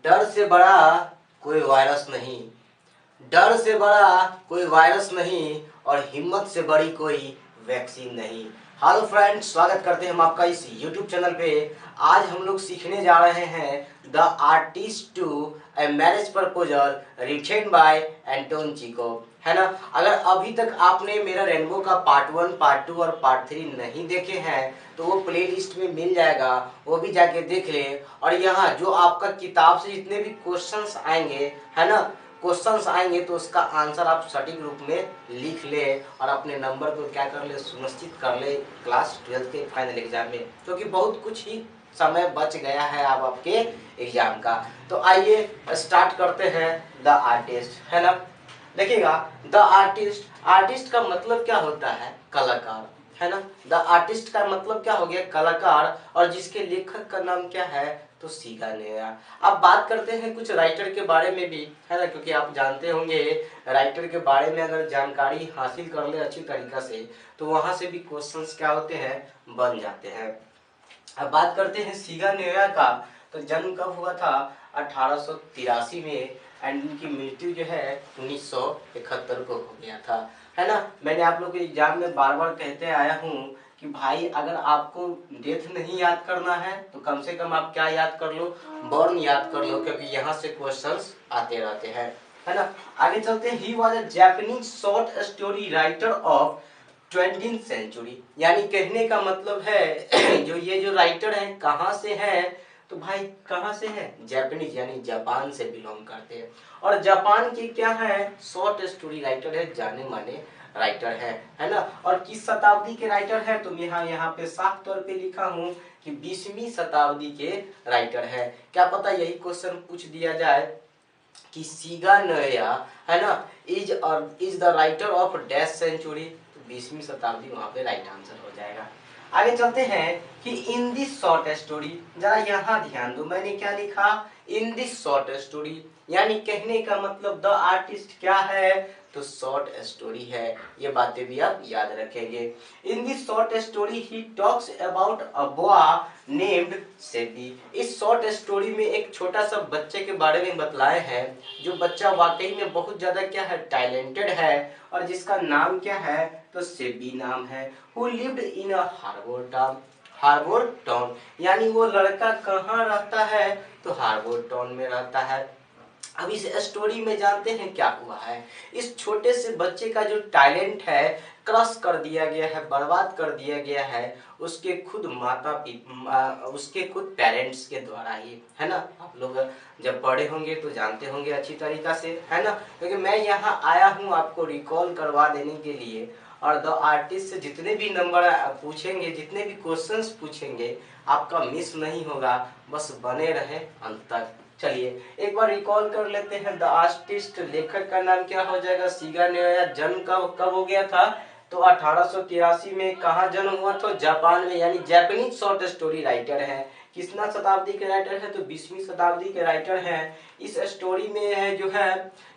डर से बड़ा कोई वायरस नहीं, डर से बड़ा कोई वायरस नहीं और हिम्मत से बड़ी कोई वैक्सीन नहीं। हेलो फ्रेंड्स, स्वागत करते हैं हम आपका इस यूट्यूब चैनल पे। आज हम लोग सीखने जा रहे हैं the artist to a marriage proposal written by Anton Chekhov, है ना। अगर अभी तक आपने मेरा रेनबो का पार्ट 1, पार्ट 2 और पार्ट 3 नहीं देखे हैं तो वो प्ले लिस्ट में मिल जाएगा, वो भी जाके देख ले। और यहाँ जो आपका किताब से जितने भी क्वेश्चंस आएंगे, है ना, क्वेश्चंस आएंगे तो उसका आंसर आप सटीक रूप में लिख ले और अपने नंबर को क्या कर ले, सुनिश्चित कर ले क्लास 12 के फाइनल एग्जाम में, क्योंकि बहुत कुछ ही समय बच गया है अब आपके एग्जाम का। तो आइए स्टार्ट करते हैं द आर्टिस्ट, है ना। देखिएगा, द आर्टिस्ट, आर्टिस्ट का मतलब क्या होता है? कलाकार, है ना। द आर्टिस्ट का मतलब क्या हो गया? कलाकार। और जिसके लेखक का नाम क्या है? तो सीगा नेगा। अब बात करते हैं कुछ राइटर के बारे में भी, है ना, क्योंकि आप जानते होंगे राइटर के बारे में अगर जानकारी हासिल कर ले अच्छी तरीका से तो वहां से भी क्वेश्चंस क्या होते हैं, बन जाते हैं। अब बात करते हैं सीगा नेगा का। तो जन्म कब हुआ था? 1883 में, एंड उनकी मृत्यु जो है 1971 को हो गया था, है ना। मैंने आप लोग के एग्जाम में बार बार कहते आया हूँ कि भाई अगर आपको डेथ नहीं याद करना है तो कम से कम आप क्या याद कर लो, बर्न याद कर लो, क्योंकि यहाँ से क्वेश्चंस आते रहते हैं, है ना। आगे चलते हैं। He was a Japanese short story writer of 20th century, यानी कहने का मतलब है जो ये जो राइटर हैं कहाँ से हैं? तो भाई कहाँ से है? जापानीज, यानी जापान से बिलोंग करते हैं। और जापान के क्या है? शॉर्ट स्टोरी राइटर है, जाने माने राइटर है ना। और किस शताब्दी के राइटर है? तो यहाँ पे साफ तौर पे लिखा हूँ कि 20वीं शताब्दी के राइटर है। क्या पता यही क्वेश्चन पूछ दिया जाए कि सीगा नोया, है ना, is the writer of dash century, तो 20वीं शताब्दी वहां पे राइट आंसर हो जाएगा। आगे चलते हैं कि इन दिस शॉर्ट स्टोरी, जरा यहाँ ध्यान दो, मैंने क्या लिखा? इन दिस शॉर्ट स्टोरी, यानी कहने का मतलब द आर्टिस्ट क्या है? तो शॉर्ट स्टोरी है। ये बातें भी आप याद रखेंगे। In this short story he talks about a boy named SEBI. इस शॉर्ट स्टोरी में एक छोटा सा बच्चे के बारे में बतलाए हैं, जो बच्चा वाकई में बहुत ज्यादा क्या है, टैलेंटेड है, और जिसका नाम क्या है? तो सेबी नाम है। Who lived in a harbour town, harbour town, यानी वो लड़का कहाँ रहता है? तो हार्बर टाउन में रहता है। अब इस स्टोरी में जानते हैं क्या हुआ है? इस छोटे से बच्चे का जो टैलेंट है क्रश कर दिया गया है, बर्बाद कर दिया गया है उसके खुद माता पिता, उसके खुद पेरेंट्स के द्वारा ही, है ना। आप लोग जब बड़े होंगे तो जानते होंगे अच्छी तरीका से, है ना, क्योंकि मैं यहाँ आया हूँ आपको रिकॉल करवा देने के लिए। और द आर्टिस्ट से जितने भी नंबर पूछेंगे, जितने भी क्वेश्चंस पूछेंगे, आपका मिस नहीं होगा, बस बने रहे अंत तक। चलिए एक बार रिकॉल कर लेते हैं। द आर्टिस्ट, लेखक का नाम क्या हो जाएगा? सीगा नेगा। जन्म कब कब हो गया था? तो 1883 में। कहाँ जन्म हुआ? तो जापान में, यानी जापानीज शॉर्ट स्टोरी राइटर है। किसना शताब्दी के राइटर है? तो 20वीं शताब्दी के राइटर हैं। इस स्टोरी में है जो है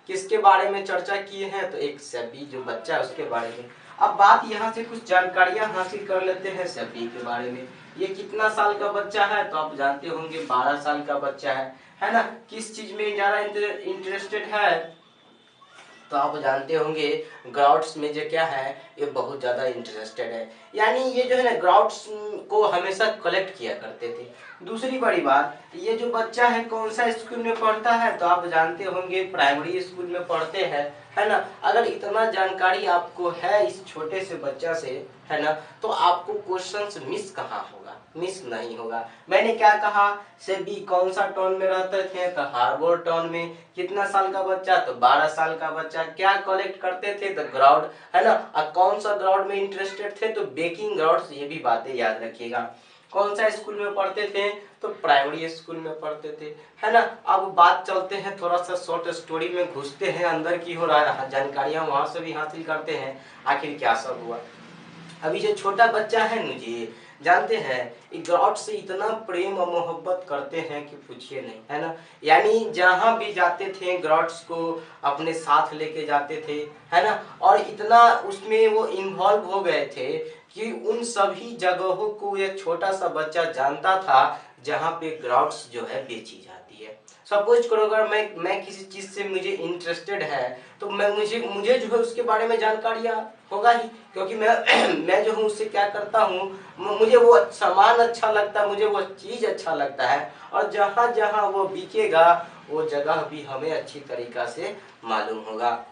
किसके बारे में चर्चा किए हैं? तो एक सभी जो बच्चा है उसके बारे में। अब बात यहाँ से कुछ जानकारियां हासिल कर लेते हैं सभी के बारे में। ये कितना साल का बच्चा है? तो आप जानते होंगे 12 साल का बच्चा है ना। किस चीज में ज्यादा इंटरेस्टेड है? तो आप जानते होंगे ग्राउट्स में जो क्या है, ये बहुत ज्यादा इंटरेस्टेड है, यानी ये जो है ना ग्राउट्स को हमेशा कलेक्ट किया करते थे। दूसरी बड़ी बात, ये जो बच्चा है कौन सा स्कूल में पढ़ता है? तो आप जानते होंगे प्राइमरी स्कूल में पढ़ते हैं, है ना। अगर इतना जानकारी आपको है इस छोटे से बच्चा से, है ना, तो आपको क्वेश्चंस मिस कहाँ होगा? मिस नहीं होगा। मैंने क्या कहा? सेबी कौन सा टाउन में रहते थे? तो हार्बर टाउन में। कितना साल का बच्चा? तो 12 साल का बच्चा। क्या कलेक्ट करते थे? तो ग्राउंड, है ना। और कौन सा ग्राउंड में इंटरेस्टेड थे? तो बेकिंग ग्राउंड। ये भी बातें याद रखिएगा। कौन सा स्कूल में पढ़ते थे? तो प्राइमरी स्कूल में पढ़ते थे, है ना। अब बात चलते हैं थोड़ा सा शॉर्ट स्टोरी में, घुसते हैं अंदर की हो रहा है, जानकारियां वहां से भी हासिल करते हैं आखिर क्या सब हुआ। अभी जो छोटा बच्चा है मुझे जानते हैं ग्राउट से इतना प्रेम और मोहब्बत करते हैं कि पूछिए नहीं, है ना। यानी जहां भी जाते थे ग्राउट्स को अपने साथ लेके जाते थे, है ना। और इतना उसमें वो इन्वॉल्व हो गए थे कि उन सभी जगहों को ये छोटा सा बच्चा जानता था जहां पे ग्राउट्स जो है बेची जाती होती है। सपोज करो अगर मैं किसी चीज से मुझे इंटरेस्टेड है तो मुझे जो है उसके बारे में जानकारियाँ होगा ही, क्योंकि मैं मैं जो हूँ उससे क्या करता हूँ, मुझे वो सामान अच्छा लगता है, मुझे वो चीज अच्छा लगता है, और जहाँ जहाँ वो बिकेगा वो जगह भी हमें अच्छी तरीका से मालूम होगा।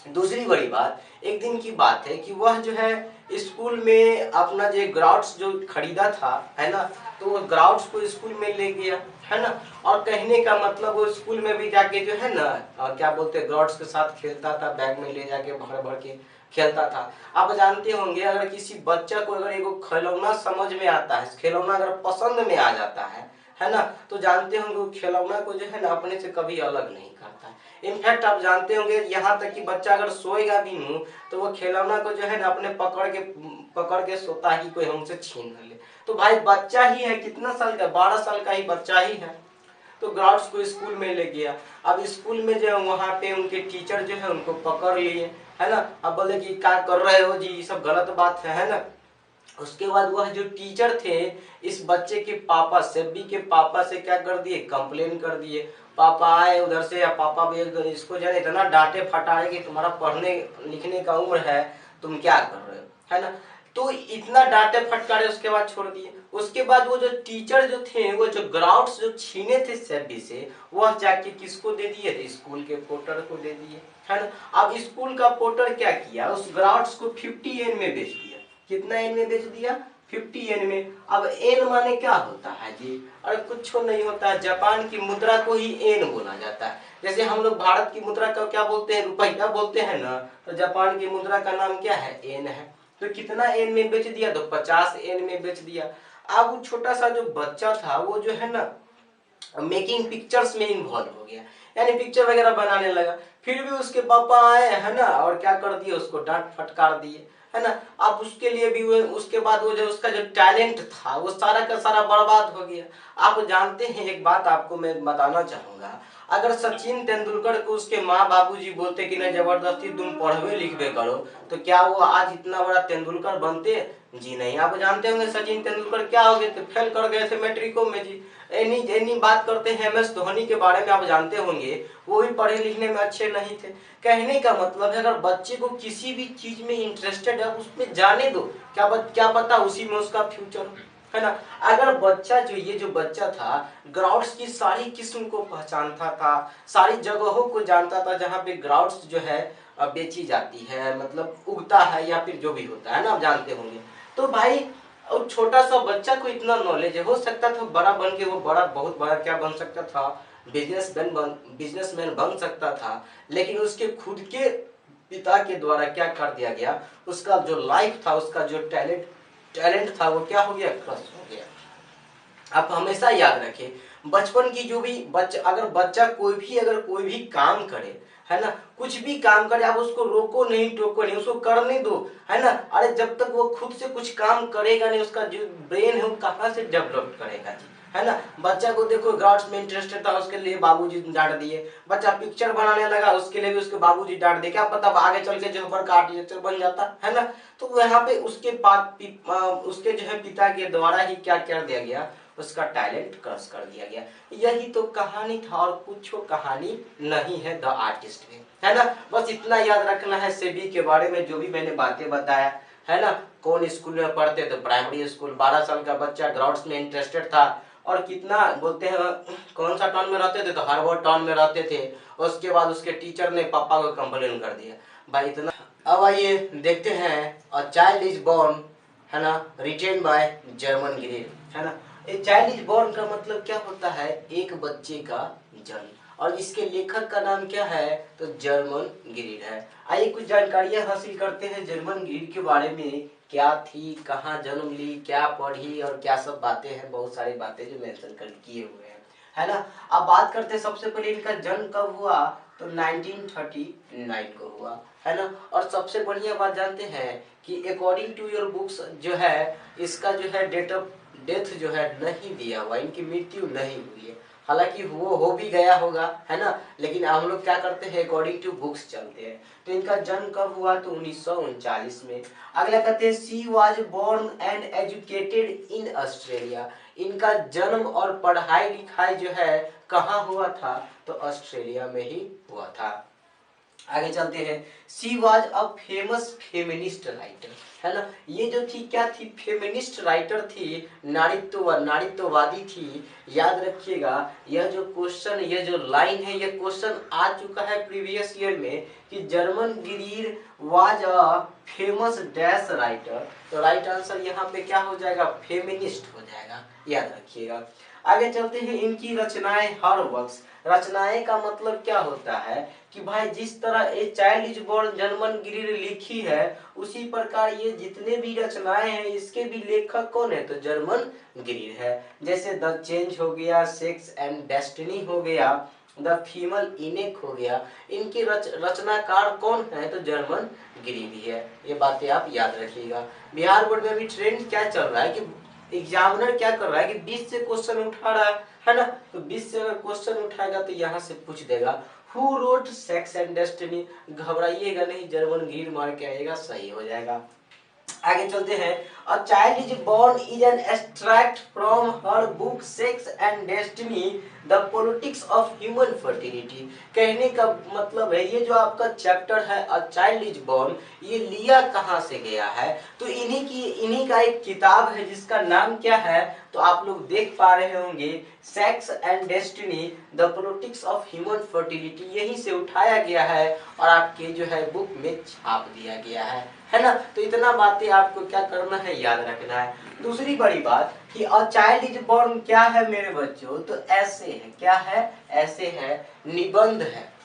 दूसरी बड़ी बात, एक दिन की बात है कि वह जो है स्कूल में अपना जो ग्राउट्स जो खरीदा था, है ना, तो वो ग्राउट्स को स्कूल में ले गया, है ना, और कहने का मतलब वो स्कूल में भी जाके जो है ना क्या बोलते हैं ग्राउट्स के साथ खेलता था, बैग में ले जाके भर भर के खेलता था। आप जानते होंगे अगर किसी बच्चा को अगर एगो खिलौना समझ में आता है, खिलौना अगर पसंद में आ जाता है ना, तो जानते होंगे वो खिलौना को जो है ना अपने से कभी अलग नहीं करता है। इनफैक्ट आप जानते होंगे यहाँ तक कि बच्चा अगर सोएगा भी नहीं तो वो खिलौना को जो है ना अपने पकड़ के सोता ही कोई हमसे छीन न ले। तो भाई बच्चा ही है, कितना साल का, 12 साल का ही बच्चा ही है। तो गार्ड्स को स्कूल में ले गया। अब स्कूल में जो है वहाँ पे उनके टीचर जो है उनको पकड़ लिए, है ना। अब बोले कि क्या कर रहे हो जी, ये सब गलत बात है ना। उसके बाद वह जो टीचर थे इस बच्चे के पापा, सेबी के पापा से क्या कर दिए, कंप्लेन कर दिए। पापा आए उधर से, या पापा भी इसको जो है इतना डांटे फटाए कि तुम्हारा पढ़ने लिखने का उम्र है, तुम क्या कर रहे हो, है ना। तो इतना डांटे फटकारे उसके बाद छोड़ दिए। उसके बाद वो जो टीचर जो थे, वो जो ग्राउट्स जो छीने थे सेबी से, वह जाके किसको दे दिए थे, स्कूल के पोर्टर को दे दिए, है ना। अब स्कूल का पोर्टर क्या किया, उस ग्राउट्स को 50 एन में बेच दिया। कितना एन में बेच दिया, 50 एन में। अब एन माने क्या होता है जी, अरे कुछ नहीं होता है, जापान की मुद्रा को ही एन बोला जाता है। जैसे हम लोग भारत की मुद्रा का क्या बोलते हैं, रुपया बोलते हैं ना, तो जापान की मुद्रा का नाम क्या है, एन है। तो कितना एन में बेच दिया, तो 50 एन में बेच दिया। अब वो छोटा सा जो बच्चा था वो जो है ना मेकिंग पिक्चर्स में इन्वॉल्व हो गया, यानी पिक्चर वगैरह बनाने लगा। फिर भी उसके पापा आए, है ना, और क्या कर दिए, उसको डांट फटकार दिए, है ना। अब उसके लिए भी उसके बाद वो जो उसका जो टैलेंट था वो सारा का सारा बर्बाद हो गया। आप जानते हैं, एक बात आपको मैं बताना चाहूंगा, अगर सचिन तेंदुलकर को उसके माँ बाबूजी बोलते कि नहीं जबरदस्ती तुम पढ़वे लिखवे करो, तो क्या वो आज इतना बड़ा तेंदुलकर बनते, जी नहीं। आप जानते होंगे सचिन तेंदुलकर क्या हो गए थे, फेल कर गए थे मैट्रिको में जी। एनी एनी बात करते हैं MS धोनी के बारे में, आप जानते होंगे वो भी पढ़े लिखने में अच्छे नहीं थे। कहने का मतलब है अगर बच्चे को किसी भी चीज में इंटरेस्टेड है उसमें जाने दो, क्या पता उसी में उसका फ्यूचर हो, है ना। अगर बच्चा जो ये जो बच्चा था ग्राउट्स की सारी किस्म को पहचानता था, सारी जगहों को जानता था जहाँ पे ग्राउट्स जो है बेची जाती है, मतलब उगता है या फिर जो भी होता है ना, आप जानते होंगे। तो भाई और छोटा सा बच्चा को इतना नॉलेज है, हो सकता था बड़ा बन के वो बहुत बड़ा क्या बन सकता था, बिजनेसमैन बन सकता था। लेकिन उसके खुद के पिता के द्वारा क्या कर दिया गया, उसका जो लाइफ था, उसका जो टैलेंट था वो क्या हो गया, क्रश हो गया। आप हमेशा याद रखें, बचपन की जो भी अगर बच्चा अगर कोई भी काम करे, है ना, कुछ भी काम करे, आप उसको रोको नहीं टोको नहीं, उसको करने दो, है ना। अरे जब तक वो खुद से कुछ काम करेगा नहीं, उसका जो ब्रेन है वो कहाँ से डेवलप करेगा जी, है ना। बच्चा को देखो ग्राउंड्स में इंटरेस्टेड था, उसके लिए बाबूजी डांट दिए। बच्चा पिक्चर बनाने लगा, उसके लिए भी उसके बाबूजी डांट दिए। क्या पता आगे चल के जो बड़का आर्टिस्ट बन जाता, है ना। तो यहाँ पे उसके जो है पिता के द्वारा ही क्या कर दिया गया, उसका टैलेंट क्रश कर दिया गया। यही तो कहानी था और कुछ कहानी नहीं है द आर्टिस्ट में, है ना। बस इतना याद रखना है सेबी के बारे में, जो भी मैंने बातें बताया, है ना। कौन स्कूल में पढ़ते, तो प्राइमरी स्कूल। 12 साल का बच्चा ग्राउंड्स में इंटरेस्टेड था, और कितना बोलते हैं कौन सा टाउन में रहते थे, तो हार्वर्ड टाउन में रहते थे। उसके बाद उसके टीचर ने पापा को कंप्लेन कर दिया, भाई इतना। अब आइए देखते हैं, अ चाइल्ड इज बोर्न, है ना, रिटेन बाय जर्मन ग्रीड, है ना। ए चाइल्ड इज बोर्न का मतलब क्या होता है, एक बच्चे का जन्म, और इसके लेखक का नाम क्या है, तो जर्मन ग्रीड है। आइए कुछ जानकारियां हासिल करते हैं जर्मन ग्रीड के बारे में, क्या थी, कहाँ जन्म ली, क्या पढ़ी, और क्या सब बातें हैं, बहुत सारी बातें जो मेंशन कर किए हुए हैं, है ना। अब बात करते हैं सबसे पहले इनका जन्म कब हुआ, तो 1939 को हुआ, है ना। और सबसे बढ़िया बात जानते हैं कि अकॉर्डिंग टू योर बुक्स जो है इसका जो है डेट ऑफ डेथ जो है नहीं दिया हुआ, इनकी मृत्यु नहीं हुई है। हालांकि वो हो भी गया होगा, है ना, लेकिन हम लोग क्या करते हैं, अकॉर्डिंग टू बुक्स चलते हैं। तो इनका जन्म कब हुआ, तो 1939 में। अगला कहते हैं she was born and educated in Australia. इनका जन्म और पढ़ाई लिखाई जो है कहाँ हुआ था? तो ऑस्ट्रेलिया में ही हुआ था। आगे चलते हैं। She was a famous feminist writer, है ना। ये जो थी क्या थी? फेमिनिस्ट राइटर थी, नारीत्ववादी थी। याद रखिएगा, यह जो क्वेश्चन, ये जो लाइन है, ये क्वेश्चन आ चुका है प्रीवियस ईयर में कि Germaine Greer was a famous dash writer. तो राइट आंसर यहाँ पे क्या हो जाएगा? फेमिनिस्ट हो जाएगा, याद रखिएगा। आगे चलते हैं। इनकी रचनाएं, हर वर्क्स। रचनाएं का मतलब क्या होता है कि भाई जिस तरह a child is born Germaine Greer लिखी है, उसी प्रकार ये जितने भी रचनाएं हैं इसके भी लेखक कौन है? तो जर्मन गिरीर है। जैसे द चेंज हो गया, सेक्स एंड डेस्टिनी हो गया, द फीमेल इनेक हो गया, इनकी रचनाकार कौन है? तो जर्मन गिरीर ही है। ये बातें आप याद रखिएगा। बिहार बोर्ड में भी ट्रेंड क्या चल रहा है कि एग्जामिनर क्या कर रहा है कि 20 से क्वेश्चन उठा रहा है ना। तो 20 से अगर क्वेश्चन उठाएगा तो यहाँ से पूछ देगा who wrote sex and destiny. घबराइएगा नहीं, जर्मन गिरीर मार के आएगा, सही हो जाएगा। आगे चलते हैं। A child is born is an extract from her book sex and destiny the politics of human fertility. कहने का मतलब है ये जो आपका चैप्टर है अ चाइल्ड इज बोर्न, ये लिया कहाँ से गया है? तो इन्हीं का एक किताब है जिसका नाम क्या है? तो आप लोग देख पा रहे होंगे, sex and destiny the politics of human fertility. यहीं से उठाया गया है और आपके जो है बुक में छाप दिया गया है ना। तो इतना बातें आपको क्या करना है? याद रखना है। दूसरी बड़ी बात कि अ चाइल्ड इज बोर्न क्या है मेरे बच्चों? तो ऐसे है। क्या है? ऐसे है, निबंध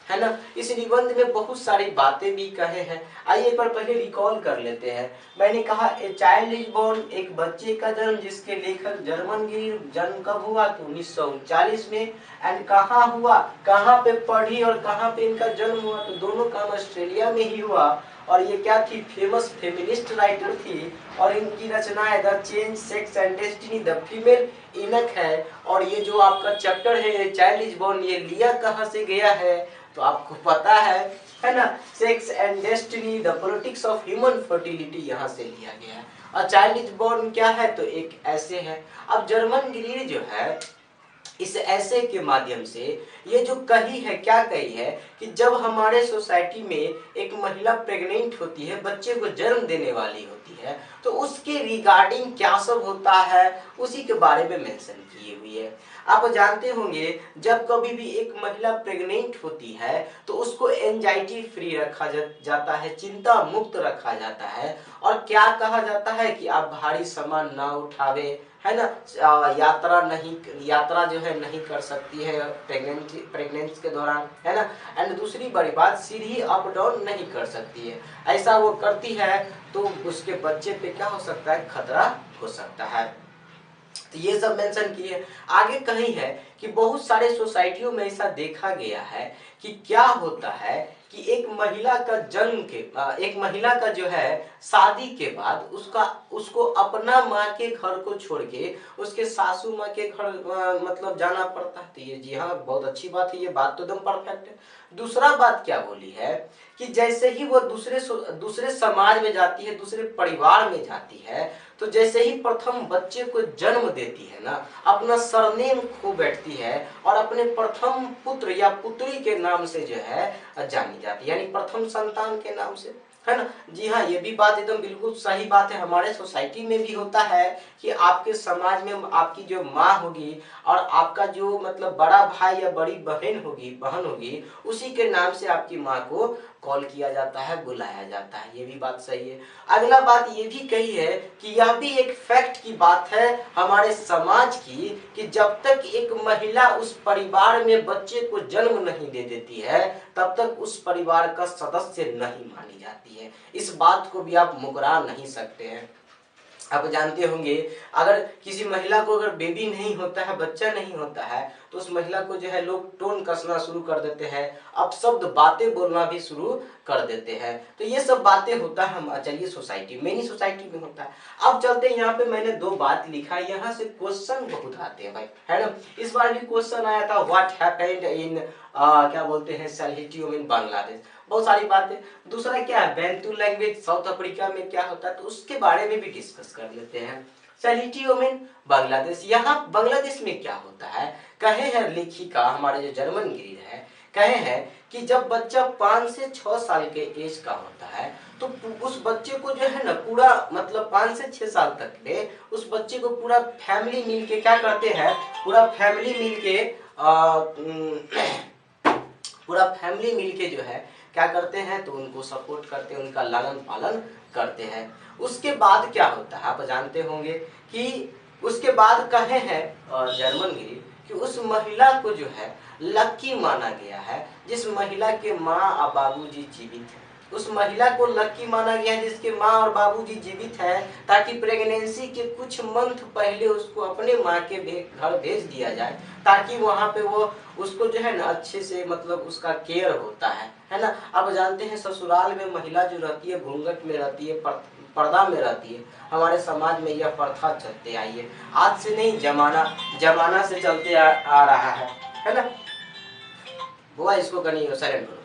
है ना। इस निबंध में बहुत सारी बातें भी कहे हैं। आइए एक बार पहले रिकॉल कर लेते हैं। मैंने कहा ए चाइल्ड इज बोर्न, एक बच्चे का जन्म, जिसके लेखक जर्मन गिरीर। जन्म कब हुआ? तो 1939 में। एंड कहाँ हुआ? कहाँ पे पढ़ी और कहाँ पे इनका जन्म हुआ? तो दोनों काम ऑस्ट्रेलिया में ही हुआ। और ये क्या थी? फेमस फेमिनिस्ट राइटर थी। और इनकी रचनाएं the change, sex and destiny, the female eunuch है। और ये जो आपका चैप्टर है चाइल्ड इज बोर्न, ये लिया कहाँ से गया है? तो आपको पता है ना, sex and destiny the politics of human fertility, यहाँ से लिया गया है। और चाइल्ड इज बोर्न क्या है? तो एक ऐसे है। अब जर्मन गिरीर जो है, इस ऐसे के माध्यम से ये जो कही है, क्या कही है कि जब हमारे सोसाइटी में एक महिला प्रेग्नेंट होती है, बच्चे को जन्म देने वाली होती है, तो उसके रिगार्डिंग क्या सब होता है, उसी के बारे में मेंशन किए हुई है। आप जानते होंगे जब कभी भी एक महिला प्रेग्नेंट होती है तो उसको एंजाइटी फ्री रखा जाता है, चिंता मुक्त रखा जाता है। और क्या कहा जाता है कि आप भारी सामान ना उठावे, है ना। यात्रा जो है नहीं कर सकती है प्रेगनेंसी के दौरान, है ना। एंड दूसरी बड़ी बात, सीढ़ी अप डाउन नहीं कर सकती है। ऐसा वो करती है तो उसके बच्चे पे क्या हो सकता है? खतरा हो सकता है। तो ये सब मेंशन किए। आगे कहीं है कि बहुत सारे सोसाइटियों में ऐसा देखा गया है कि क्या होता है कि एक महिला का जो है शादी के बाद उसको अपना माँ के घर को छोड़ के उसके सासू माँ के घर मतलब जाना पड़ता है। तो ये जी हाँ, बहुत अच्छी बात है, ये बात तो एकदम परफेक्ट है। दूसरा बात क्या बोली है कि जैसे ही वो दूसरे समाज में जाती है, दूसरे परिवार में जाती है, तो जैसे ही प्रथम बच्चे को जन्म देती है ना, अपना सरनेम खो बैठती है और अपने प्रथम पुत्र या पुत्री के नाम से जो है जानी जाती है, यानी प्रथम संतान के नाम से, है ना। जी हाँ, ये भी बात एकदम बिल्कुल सही बात है। हमारे सोसाइटी में भी होता है कि आपके समाज में आपकी जो माँ होगी और आपका जो मतलब बड़ा भाई या बड़ी बहन होगी, उसी के नाम से आपकी माँ को कॉल किया जाता है, बुलाया जाता है। ये भी बात सही है। अगला बात ये भी कही है कि यह भी एक फैक्ट की बात है हमारे समाज की कि जब तक एक महिला उस परिवार में बच्चे को जन्म नहीं दे देती है, तब तक उस परिवार का सदस्य नहीं मानी जाती है। इस बात को भी आप मुकरा नहीं सकते हैं। आप जानते होंगे अगर किसी महिला को अगर बेबी नहीं होता है, बच्चा नहीं होता है, तो उस महिला को जो है लोग टोन कसना शुरू कर देते हैं, अपशब्द बातें बोलना भी शुरू कर देते हैं। तो ये सब बातें होता है हम चलिए सोसाइटी में, नहीं सोसाइटी में होता है। अब चलते हैं, यहाँ पे मैंने 2 बात लिखा है, यहाँ से क्वेश्चन बहुत आते हैं भाई, है ना। इस बार भी क्वेश्चन आया था, व्हाट हैपेंड इन क्या बोलते हैं सैलिटियम इन बांग्लादेश, बहुत सारी बातें। दूसरा क्या है, बैंतू लैंग्वेज साउथ अफ्रीका में क्या होता है, तो उसके बारे में भी डिस्कस कर लेते हैं। Salinity mean Bangladesh. यहाँ बांग्लादेश में क्या होता है, कहे हैं लेखिका हमारे जो जर्मन गिरी है, कहे हैं कि जब बच्चा 5 से 6 साल के एज का होता है तो उस बच्चे को जो है ना पूरा मतलब 5 से 6 साल तक में उस बच्चे को पूरा फैमिली मिल के क्या करते हैं, पूरा फैमिली मिल के पूरा फैमिली मिलके जो है क्या करते हैं, तो उनको सपोर्ट करते हैं, उनका लालन पालन करते हैं। उसके बाद क्या होता है आप जानते होंगे कि उसके बाद कहे हैं जर्मन गिरी कि उस महिला को जो है लकी माना गया है जिस महिला के माँ और बाबूजी जीवित हैं। उस महिला को लकी माना गया है जिसके माँ और बाबूजी जीवित हैं, ताकि प्रेगनेंसी के कुछ मंथ पहले उसको अपने माँ के घर भेज दिया जाए, ताकि वहाँ पे वो उसको जो है ना अच्छे से मतलब उसका केयर होता है ना। अब जानते हैं ससुराल में महिला जो रहती है घूंघट में रहती है, पर्दा में रहती है। हमारे समाज में यह प्रथा चलते आई है, आज से नहीं जमाना से चलते आ रहा है ना। बुआ इसको करनी साइलेंट करो।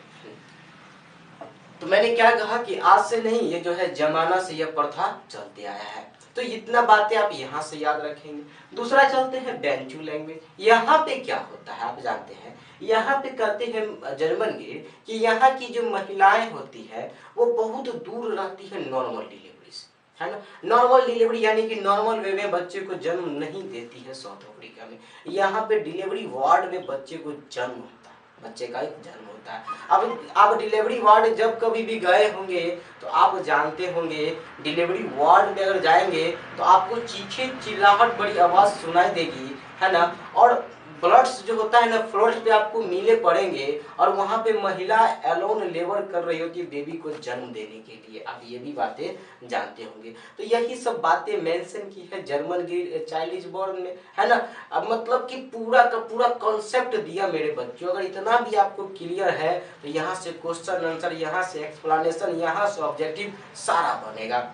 तो मैंने क्या कहा कि आज से नहीं, ये जो है जमाना से यह प्रथा चलते आया है। तो इतना बातें आप यहाँ से याद रखेंगे। दूसरा चलते हैं बेंचू लैंग्वेज। यहाँ पे क्या होता है आप जानते हैं, यहाँ पे कहते हैं जर्मन गिर कि यहाँ की जो महिलाएं होती है वो बहुत दूर रहती है नॉर्मल डिलीवरी से, है ना। नॉर्मल डिलीवरी यानी कि नॉर्मल वे में बच्चे को जन्म नहीं देती है साउथ अफ्रीका में। यहाँ पे डिलीवरी वार्ड में बच्चे को जन्म होता है, बच्चे का एक जन्म होता है। अब आप डिलीवरी वार्ड जब कभी भी गए होंगे तो आप जानते होंगे डिलीवरी वार्ड में अगर जाएंगे तो आपको चीखे चिल्लाहट बड़ी आवाज सुनाई देगी, है ना। और ब्लड्स जो होता है ना फ्लोर पे आपको मिले पड़ेंगे और वहां पे महिला एलोन लेबर कर रही होती है बेबी को जन्म देने के लिए। आप ये भी बातें जानते होंगे। तो यही सब बातें मेंशन की है जर्मन चाइल्ड इज बॉर्न में, है ना। अब मतलब कि पूरा का पूरा कॉन्सेप्ट दिया मेरे बच्चों। अगर इतना भी आपको क्लियर है तो यहाँ से क्वेश्चन आंसर, यहाँ से एक्सप्लेनेशन, यहाँ से ऑब्जेक्टिव सारा बनेगा।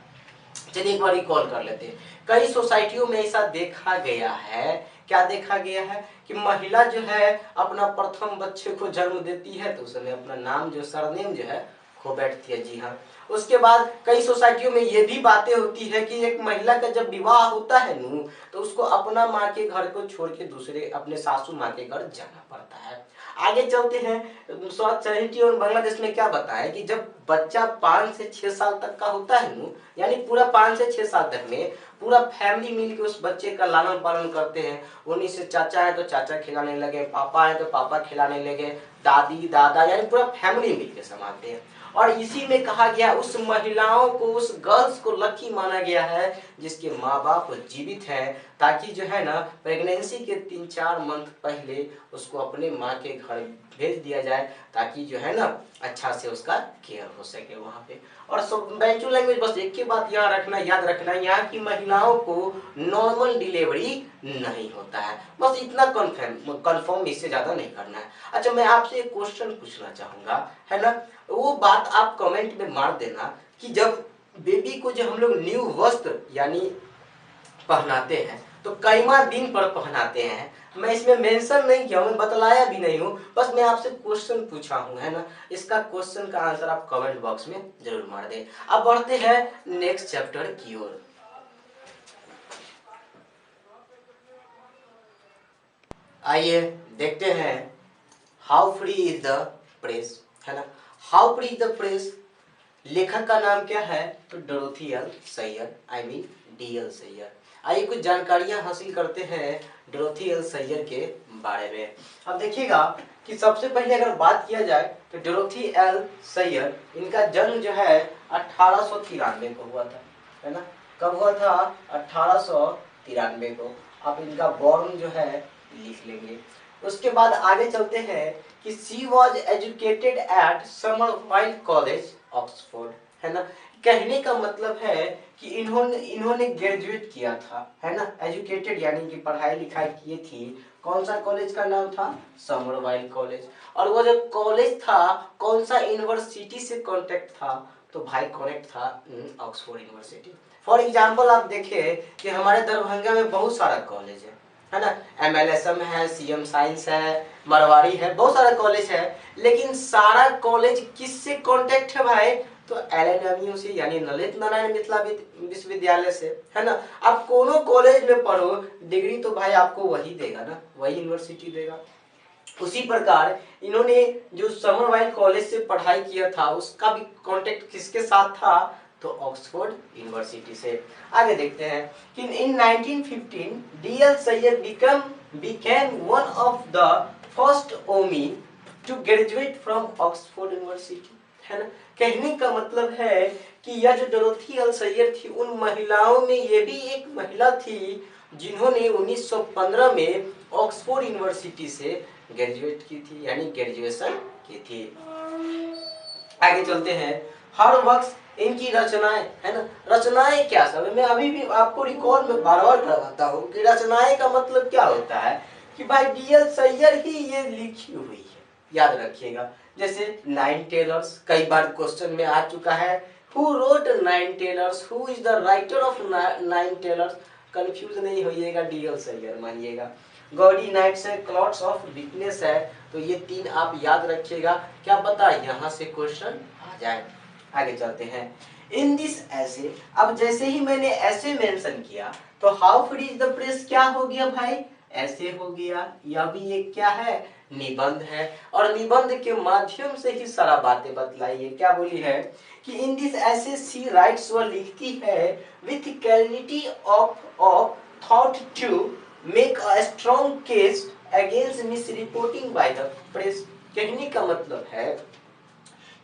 चलिए एक बार रिकॉल कर लेते हैं। कई सोसाइटियों में ऐसा देखा गया है, क्या देखा गया है कि महिला जो है अपना प्रथम बच्चे को जन्म देती है तो उसने अपना नाम जो सरनेम जो है खो बैठती है। जी हाँ। उसके बाद कई सोसाइटियों में ये भी बातें होती है कि एक महिला का जब विवाह होता है नू तो उसको अपना माँ के घर को छोड़ के दूसरे अपने सासू माँ के घर जाना पड़ता है। आगे चलते हैं। स्वास्थ्य चैरिटी और बांग्लादेश में क्या बताया कि जब बच्चा 5 से 6 साल तक का होता है नू, यानी पूरा 5 से 6 साल तक में पूरा फैमिली मिलकर उस बच्चे का लालन पालन करते हैं। उन्हीं से चाचा है तो चाचा खिलाने लगे, पापा है तो पापा खिलाने लगे, दादी दादा यानी पूरा फैमिली मिलकर संभालते हैं। और इसी में कहा गया उस महिलाओं को, उस गर्ल्स को लकी माना गया है जिसके माँ बाप जीवित हैं, ताकि जो है ना प्रेगनेंसी के 3-4 मंथ पहले उसको अपने माँ के घर भेज दिया जाए, ताकि जो है ना अच्छा से उसका केयर हो सके वहाँ पे। और बेंचू लैंग्वेज बस एक ही बात यहाँ रखना, याद रखना, यहाँ की महिलाओं को नॉर्मल डिलीवरी नहीं होता है। बस इतना कन्फर्म, इससे ज्यादा नहीं करना है। अच्छा मैं आपसे एक क्वेश्चन पूछना चाहूंगा, है ना। वो बात आप कमेंट में मार देना कि जब बेबी को जब हम लोग न्यू वस्त्र यानी पहनाते हैं तो कईमा दिन पर पहनाते हैं। मैं इसमें मेंशन नहीं किया हूँ, मैं बतलाया भी नहीं हूँ, बस मैं आपसे क्वेश्चन पूछा हूँ, है ना। इसका क्वेश्चन का आंसर आप कमेंट बॉक्स में जरूर मार दें। अब बढ़ते हैं नेक्स्ट चैप्टर की ओर। आइए देखते हैं how free is the press, है ना। How free is the press, लेखक का नाम क्या है तो Dorothy L Sayers, I mean D L. Sayers. आइए कुछ जानकारियां हासिल करते हैं डोरोथी एल सैयर के बारे में। अब देखिएगा कि सबसे पहले अगर बात किया जाए तो डोरोथी एल सैयर, इनका जन्म जो है 1893 को हुआ था, है ना। कब हुआ था 1893 को। अब इनका बॉर्न जो है लिख लेंगे। उसके बाद आगे चलते हैं कि she was educated eight Somerville college Oxford, है ना। कहने का मतलब है कि इन्होंने ग्रेजुएट किया था, है ना। एजुकेटेड यानी कि पढ़ाई लिखाई की थी। कौन सा कॉलेज का नाम था समरवाइल कॉलेज। और वो जो कॉलेज था कौन सा यूनिवर्सिटी से कॉन्टेक्ट था तो भाई कॉन्टेक्ट था ऑक्सफोर्ड यूनिवर्सिटी। फॉर एग्जाम्पल आप देखें कि हमारे दरभंगा में बहुत सारा कॉलेज है ना। MLSM है, CM साइंस है, मरवाड़ी है, बहुत सारा कॉलेज है, लेकिन सारा कॉलेज किससे कॉन्टेक्ट है भाई तो LNMU से यानी ललित नारायण मिथिला विश्वविद्यालय से, है ना। आप कोनो कॉलेज में पढ़ो, डिग्री तो भाई आपको वही देगा ना, वही यूनिवर्सिटी देगा। उसी प्रकार इन्होंने जो समरवाइल कॉलेज से पढ़ाई किया था उसका भी कांटेक्ट किसके साथ था, तो ऑक्सफोर्ड यूनिवर्सिटी से। आगे देखते हैं कि इन 1915 DL Syed became one of the first OMI to graduate from Oxford university, है ना। कहने का मतलब है कि यह जो डोरोथी एल सैयद थी उन महिलाओं में ये भी एक महिला थी जिन्होंने 1915 में ऑक्सफोर्ड यूनिवर्सिटी से ग्रेजुएट की थी, यानी ग्रेजुएशन की थी। आगे चलते हैं, हर वक्त इनकी रचनाएं, है ना। रचनाएं क्या सब, मैं अभी भी आपको रिकॉल में बार बार करवाता हूँ कि रचनाएं का मतलब क्या होता है, कि भाई DL सैयद ही ये लिखी हुई है, याद रखिएगा। जैसे 9 टेलर्स कई बार क्वेश्चन में आ चुका है, who wrote 9 tailors, who is the writer of 9 tailors, confuse नहीं होइएगा, DL सैयद मानिएगा। गॉडी नाइट्स है, क्लॉट्स ऑफ वीकनेस है, तो ये 3 आप याद रखिएगा, क्या पता यहाँ से क्वेश्चन आ जाए। आगे चलते हैं, इन दिस ऐसे, अब जैसे ही मैंने ऐसे मेंशन किया तो how free is the press क्या हो गया भाई, ऐसे हो गया। यह भी एक क्या है, निबंध है, और निबंध के माध्यम से ही सारा बातें बतलाई है। क्या बोली है कि इन दिस ऐसे सी राइट्स, वह लिखती है with clarity of thought to make a strong case against misreporting by the press. कहने का मतलब है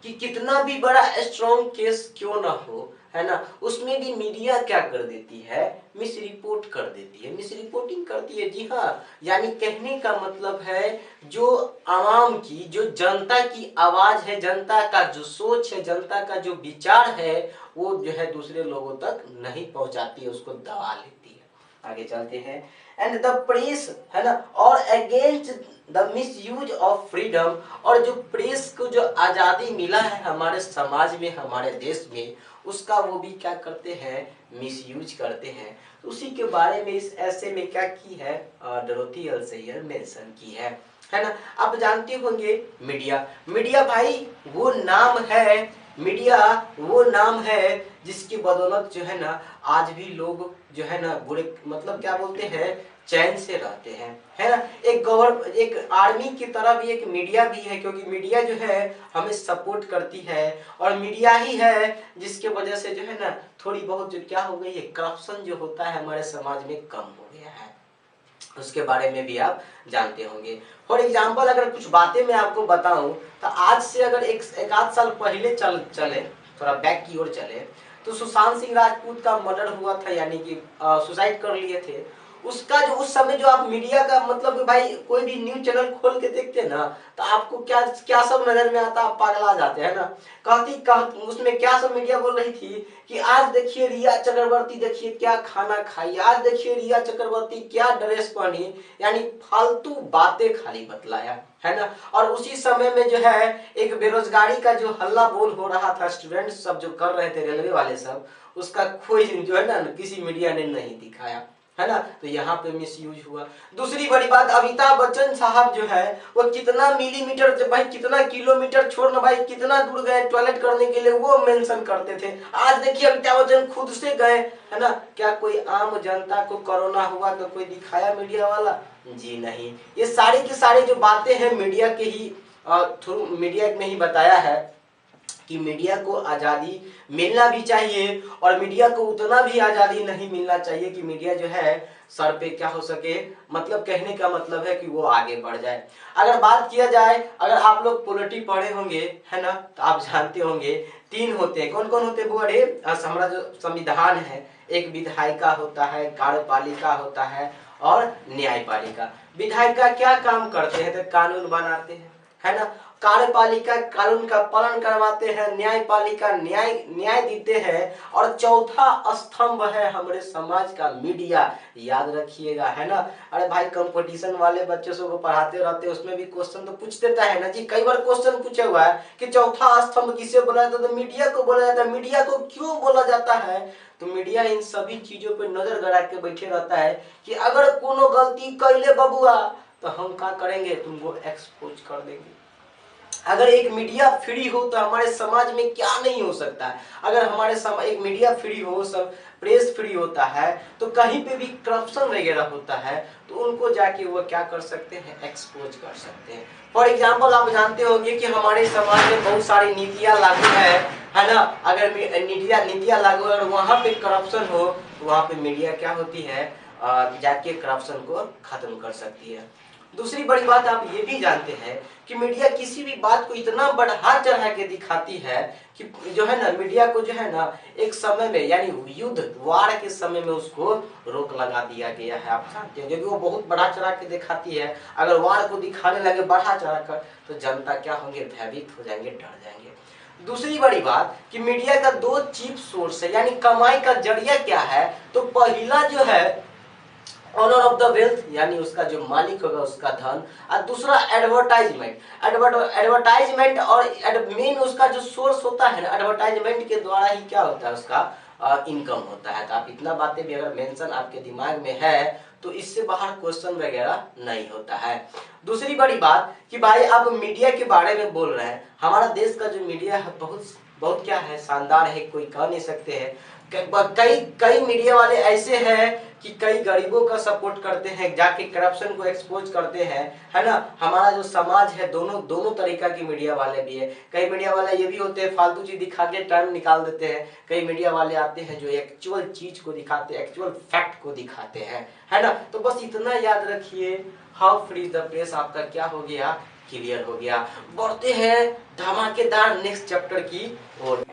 कि कितना भी बड़ा स्ट्रॉन्ग केस क्यों ना हो, है ना, उसमें भी मीडिया क्या कर देती है, मिस रिपोर्ट कर देती है, मिस रिपोर्टिंग करती है। जी हाँ, यानी कहने का मतलब है जो आवाम की, जो जनता की आवाज है, जनता का जो सोच है, जनता का जो विचार है, वो जो है दूसरे लोगों तक नहीं पहुंचाती है, उसको दबा लेती है। आगे चलते हैं, एंड द प्रेस, है ना, और against the misuse of freedom, और जो प्रेस को जो आजादी मिला है हमारे समाज में, हमारे देश में, उसका वो भी क्या करते हैं, मिसयूज करते हैं। तो उसी के बारे में इस ऐसे में क्या की है, डोरोथी एल सैयद मेंशन की है ना। आप जानते होंगे मीडिया, मीडिया भाई वो नाम है, मीडिया वो नाम है जिसकी बदौलत जो है ना आज भी लोग जो है ना बुरे, मतलब क्या बोलते हैं, चैन से रहते हैं, है ना। एक आर्मी की तरह भी एक मीडिया भी है, क्योंकि मीडिया जो है हमें सपोर्ट करती है, और मीडिया ही है जिसके वजह से जो है ना थोड़ी बहुत जो क्या हो गई है, करप्शन जो होता है हमारे समाज में कम हो गया है। उसके बारे में भी आप जानते होंगे। फॉर एग्जाम्पल अगर कुछ बातें मैं आपको बताऊं, तो आज से अगर एक आध साल पहले चले, थोड़ा बैक की ओर चले, तो सुशांत सिंह राजपूत का मर्डर हुआ था, यानी कि सुसाइड कर लिए थे। उसका जो उस समय जो आप मीडिया का मतलब भाई कोई भी न्यूज चैनल खोल के देखते हैं ना, तो आपको क्या क्या सब नजर में आता, आप पागला जाते हैं ना। उसमें क्या सब मीडिया बोल रही थी कि आज देखिए रिया चक्रवर्ती, देखिए क्या खाना खाई, आज देखिए रिया चक्रवर्ती क्या ड्रेस पहनी, यानी फालतू बातें खाली बतलाया, है ना। और उसी समय में जो है एक बेरोजगारी का जो हल्ला बोल हो रहा था, स्टूडेंट सब जो कर रहे थे, रेलवे वाले सब, उसका कोई जो है ना किसी मीडिया ने नहीं दिखाया, है ना। तो यहाँ पे मिसयूज हुआ। दूसरी बड़ी बात, अमिताभ बच्चन साहब जो है वो कितना मिलीमीटर, भाई कितना किलोमीटर छोड़ना, भाई कितना दूर गए टॉयलेट करने के लिए, वो मेंशन करते थे। आज देखिए अमिताभ बच्चन खुद से गए, है ना। क्या कोई आम जनता को कोरोना हुआ तो कोई दिखाया मीडिया वाला, जी नहीं। ये सारी की सारी जो बातें हैं मीडिया के ही थ्रू, मीडिया में ही बताया है कि मीडिया को आज़ादी मिलना भी चाहिए, और मीडिया को उतना भी आज़ादी नहीं मिलना चाहिए कि मीडिया जो है सर पे क्या हो सके, मतलब कहने का मतलब है कि वो आगे बढ़ जाए। अगर बात किया जाए, अगर आप लोग पॉलिटी पढ़े होंगे, है ना, तो आप जानते होंगे 3 होते हैं। कौन कौन होते हैं बड़े, हमारा जो संविधान है, एक विधायिका होता है, कार्यपालिका होता है, और न्यायपालिका। विधायिका क्या काम करते हैं, तो कानून बनाते हैं, है ना। कार्यपालिका कानून का पालन करवाते हैं, न्यायपालिका न्याय देते हैं, और चौथा स्तंभ है हमारे समाज का मीडिया, याद रखिएगा, है ना। अरे भाई कंपटीशन वाले बच्चों को पढ़ाते रहते हैं, उसमें भी क्वेश्चन तो पूछ देता है ना जी, कई बार क्वेश्चन पूछा हुआ है कि चौथा स्तंभ किसे बोला जाता है, तो मीडिया को बोला जाता है। मीडिया को क्यों बोला जाता है, तो मीडिया इन सभी चीजों पर नजर गड़ा के बैठे रहता है कि अगर कोनो गलती कैले बबुआ तो हम क्या करेंगे, तुमको एक्सपोज कर देंगे। अगर एक मीडिया फ्री हो तो हमारे समाज में क्या नहीं हो सकता है। अगर हमारे एक मीडिया फ्री हो, सब प्रेस फ्री होता है, तो कहीं पे भी करप्शन वगैरह होता है तो उनको जाके वो क्या कर सकते हैं, एक्सपोज कर सकते हैं। फॉर एग्जाम्पल आप जानते होंगे कि हमारे समाज में बहुत सारी नीतियां लागू है ना। अगर नीतियां लागू है और वहाँ पे करप्शन हो तो वहाँ पे मीडिया क्या होती है, जाके करप्शन को खत्म कर सकती है। दूसरी बड़ी बात आप ये भी जानते हैं कि मीडिया किसी भी बात को इतना बढ़ा चढ़ा के दिखाती है कि जो है ना, मीडिया को जो है ना एक समय में, यानी युद्ध वार के समय में उसको रोक लगा दिया गया है। आप जानते हैं क्योंकि वो बहुत बढ़ा चढ़ा के दिखाती है। अगर वार को दिखाने लगे बढ़ा चढ़ा कर तो जनता क्या होंगे, भयभीत हो जाएंगे, डर जाएंगे। दूसरी बड़ी बात कि मीडिया का दो चीफ सोर्स है, यानी कमाई का जरिया क्या है, तो पहला जो है ऑनर ऑफ द वेल्थ, यानी उसका जो मालिक होगा उसका धन, और दूसरा एडवर्टाइजमेंट। एडवर्टाइजमेंट और मेन उसका जो सोर्स होता है ना, एडवर्टाइजमेंट के द्वारा ही क्या होता है, उसका इनकम होता है। तो आप इतना बातें भी अगर मेंशन आपके दिमाग में है तो इससे बाहर क्वेश्चन वगैरह नहीं होता है। दूसरी बड़ी बात कि भाई आप मीडिया के बारे में बोल रहे हैं, हमारा देश का जो मीडिया है बहुत बहुत क्या है, शानदार है, कोई कह नहीं सकते हैं। कई कई मीडिया वाले ऐसे हैं कि कई गरीबों का सपोर्ट करते हैं, जाके करप्शन को एक्सपोज करते हैं, है ना। हमारा जो समाज है, दोनों दोनों तरीका की मीडिया वाले भी है। कई मीडिया वाले ये भी होते हैं फालतू चीज दिखा के टाइम निकाल देते हैं। कई मीडिया वाले आते हैं जो एक्चुअल चीज को दिखाते हैं, एक्चुअल फैक्ट को दिखाते हैं, है ना। तो बस इतना याद रखिए, हाउ फ्री द प्रेस आपका क्या हो गया, क्लियर हो गया। बढ़ते हैं धमाकेदार नेक्स्ट चैप्टर की ओर।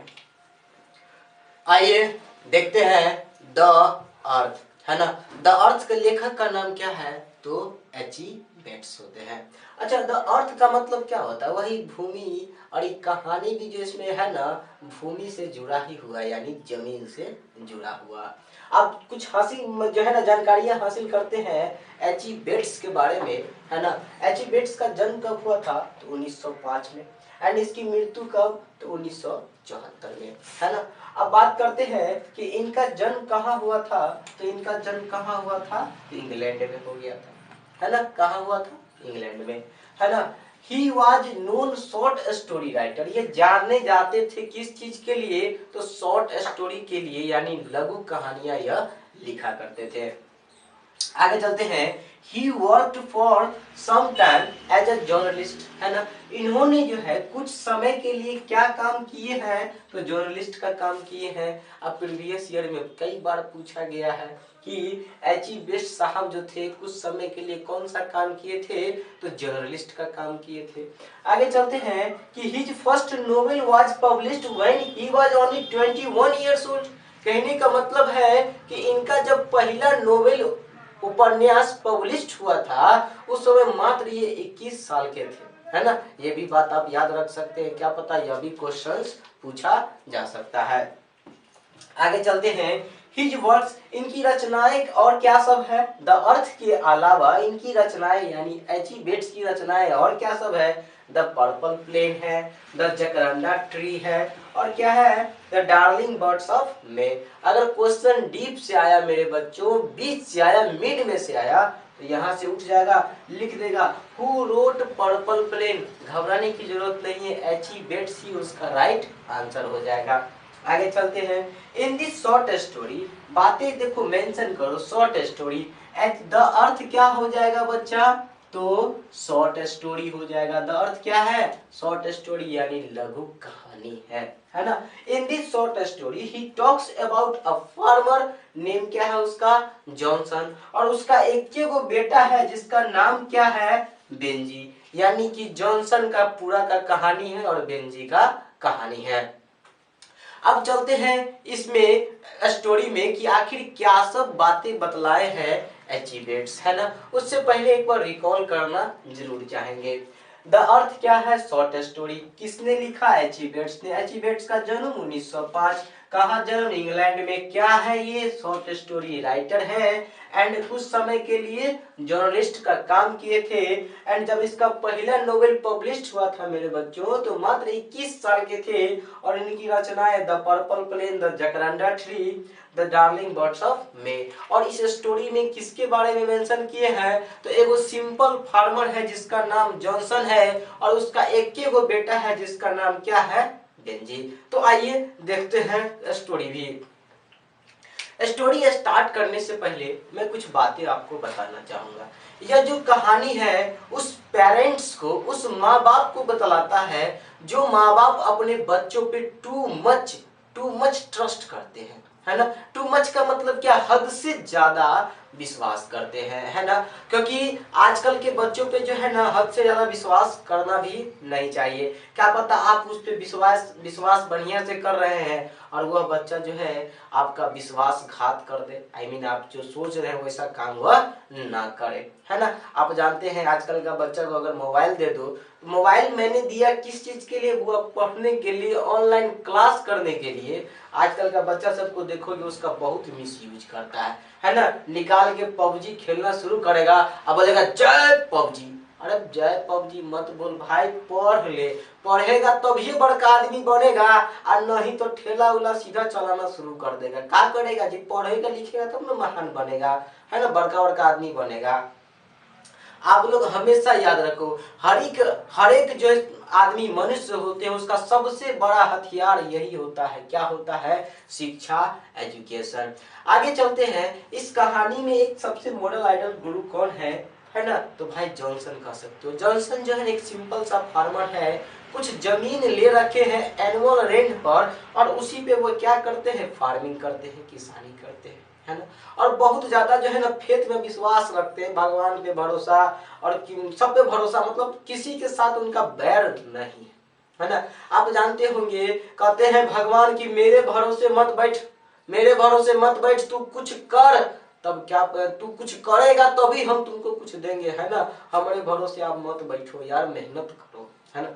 आइए देखते हैं द अर्थ, है ना। द अर्थ के लेखक का नाम क्या है, तो एच.ई. बेट्स होते हैं। अच्छा, द अर्थ का मतलब क्या होता है, वही भूमि, और एक कहानी भी जो इसमें है ना, भूमि से जुड़ा ही हुआ, यानी जमीन से जुड़ा हुआ। अब कुछ हासिल जो है ना जानकारियां हासिल करते हैं एच.ई. बेट्स के बारे में, है ना। एच.ई. बेट्स का जन्म कब हुआ था, तो 1905 में, एंड इसकी मृत्यु कब, तो 1974 में, है ना। अब बात करते हैं कि इनका जन्म कहाँ हुआ था, तो इनका जन्म कहाँ हुआ था, तो इंग्लैंड में हो गया था, है ना। कहाँ हुआ था, इंग्लैंड में, है ना। He was known short story writer, ये जाने जाते थे किस चीज के लिए, तो शॉर्ट स्टोरी के लिए, यानी लघु कहानियां यह लिखा करते थे। आगे चलते हैं, he worked for some time as a journalist, है ना। इन्होंने जो है कुछ समय के लिए क्या काम किए हैं, तो जर्नलिस्ट का काम किए हैं। अब प्रीवियस ईयर में कई बार पूछा गया है कि एच.ई. बेट्स साहब जो थे कुछ समय के लिए कौन सा काम किए थे, तो जर्नलिस्ट का काम किए थे। आगे चलते हैं कि his first novel was published when he was only 21 years old। कहने का मतलब है कि इनका जब पहला नोवेल उपन्यास पब्लिश हुआ था उस समय मात्र ये 21 साल के थे, है ना। ये भी बात आप याद रख सकते हैं, क्या पता यह भी क्वेश्चंस पूछा जा सकता है। आगे चलते हैं, हिज वर्क्स, इनकी रचनाएं और क्या सब है, द अर्थ के अलावा इनकी रचनाएं, यानी एच.ई. बेट्स की रचनाएं और क्या सब है, द पर्पल प्लेन है, द जकरंडा ट्री है, और क्या है, द डार्लिंग बर्ड्स ऑफ मे। अगर क्वेश्चन डीप से आया मेरे बच्चों, बीच से आया, मिड में से आया, तो यहाँ से उठ जाएगा, लिख देगा हु रोट पर्पल प्लेन, घबराने की जरूरत नहीं है, एच.ई. बेट्स ही उसका राइट आंसर हो जाएगा। आगे चलते हैं, इन दिस शॉर्ट स्टोरी, बातें देखो मेंशन करो, short story, at the earth क्या हो जाएगा बच्चा, तो शॉर्ट स्टोरी हो जाएगा। द अर्थ क्या है, शॉर्ट स्टोरी, यानी लघु कहानी है ना। In this short story he talks about a farmer, name क्या है उसका, जॉनसन, और उसका एक वो बेटा है जिसका नाम क्या है, बेंजी, यानी कि जॉनसन का पूरा का कहानी है और बेंजी का कहानी है। अब चलते हैं इसमें स्टोरी में कि आखिर क्या सब बातें बतलाए हैं एच.ई. बेट्स, है ना। उससे पहले एक बार रिकॉल करना जरूर चाहेंगे। द अर्थ क्या है, शॉर्ट स्टोरी, किसने लिखा, एच.ई. बेट्स ने। एच.ई. बेट्स का जन्म 1905, कहाँ जन्म, इंग्लैंड में। क्या है ये? शॉर्ट स्टोरी राइटर है एंड कुछ समय के लिए जर्नलिस्ट का काम किए थे। एंड जब इसका पहला नोवेल पब्लिश हुआ था मेरे बच्चों तो मात्र 21 साल के थे। और इनकी रचनाएं the purple plain, the jacaranda tree, the darling birds of May. और इस स्टोरी में किसके बारे में मेंशन किए हैं? तो एगो सिंपल फार्मर है जिसका नाम जॉनसन है और उसका एक गो बेटा है जिसका नाम क्या है? बेंजी। तो आइए देखते हैं स्टोरी भी। स्टोरी स्टार्ट करने से पहले मैं कुछ बातें आपको बताना चाहूंगा। यह जो कहानी है उस पेरेंट्स को, उस माँ बाप को बतलाता है जो माँ बाप अपने बच्चों पे टू मच ट्रस्ट करते हैं, है ना। टू मच का मतलब क्या? हद से ज्यादा विश्वास करते हैं, है ना। क्योंकि आजकल के बच्चों पे जो है ना हद से ज्यादा विश्वास करना भी नहीं चाहिए। क्या पता आप उस पे विश्वास बढ़िया से कर रहे हैं और वह बच्चा जो है आपका विश्वासघात कर दे। आप जो सोच रहे हैं वैसा काम वह ना करे, है ना। आप जानते हैं आजकल का बच्चा को अगर मोबाइल दे दो, मोबाइल मैंने दिया किस चीज के लिए? वो पढ़ने के लिए, ऑनलाइन क्लास करने के लिए। आजकल का बच्चा सबको देखोगे उसका बहुत मिस यूज करता है ना। निकाल के पबजी खेलना शुरू करेगा, अब बोलेगा जय पबजी। अरे जय पबजी मत बोल भाई, पढ़ ले। पढ़ेगा तभी बड़का आदमी बनेगा और नहीं तो ठेला उला सीधा चलाना शुरू कर देगा। क्या करेगा? जी पढ़ेगा लिखेगा तब ना महान बनेगा, है ना, बड़का बड़का आदमी बनेगा। आप लोग हमेशा याद रखो, हर एक जो आदमी मनुष्य होते हैं उसका सबसे बड़ा हथियार यही होता है। क्या होता है? शिक्षा, एजुकेशन। आगे चलते हैं। इस कहानी में एक सबसे मॉडल आइडल गुरु कौन है ना? तो भाई जॉनसन कह सकते हो। जॉनसन जो है एक सिंपल सा फार्मर है, कुछ जमीन ले रखे हैं एनुअल रेंट पर और उसी पे वो क्या करते हैं? फार्मिंग करते हैं, किसानी करते हैं, है ना। और बहुत ज्यादा जो है ना फेथ में विश्वास रखते हैं, भगवान पे भरोसा और सब पे भरोसा, मतलब किसी के साथ उनका बैर नहीं है ना। आप जानते होंगे, कहते हैं भगवान की मेरे भरोसे मत बैठ, मेरे भरोसे मत बैठ, तू कुछ कर, तब क्या तू कुछ करेगा तभी हम तुमको कुछ देंगे, है ना। हमारे भरोसे आप मत बैठो यार, मेहनत करो, है ना।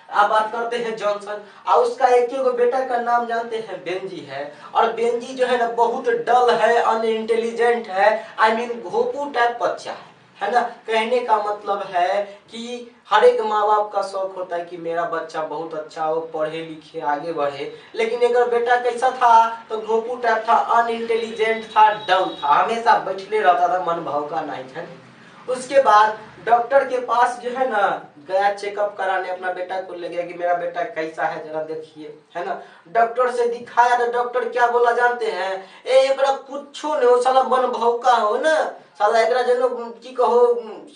आप बात करते हैं जॉनसन और उसका एक बेटा का नाम जानते हैं? बेंजी है। और बेंजी जो है ना बहुत डल है, अनइंटेलिजेंट है, घोपू टाइप बच्चा है ना। कहने का मतलब है कि हर एक माँ बाप का शौक होता है कि मेरा बच्चा बहुत अच्छा हो, पढ़े लिखे आगे बढ़े। लेकिन अगर बेटा कैसा था? तो घोपू टाइप था, अनइंटेलिजेंट था, डल था, हमेशा बैठले रहता था, मन भाव का नहीं था। उसके बाद डॉक्टर के पास जो है ना गया चेकअप कराने, अपना बेटा को ले गया कि मेरा बेटा कैसा है जरा देखिए, है ना। डॉक्टर से दिखाया तो डॉक्टर क्या बोला जानते हैं? एकरा कुछो नहीं हो, साला मन भौका हो ना, साला एकरा जनो की कहो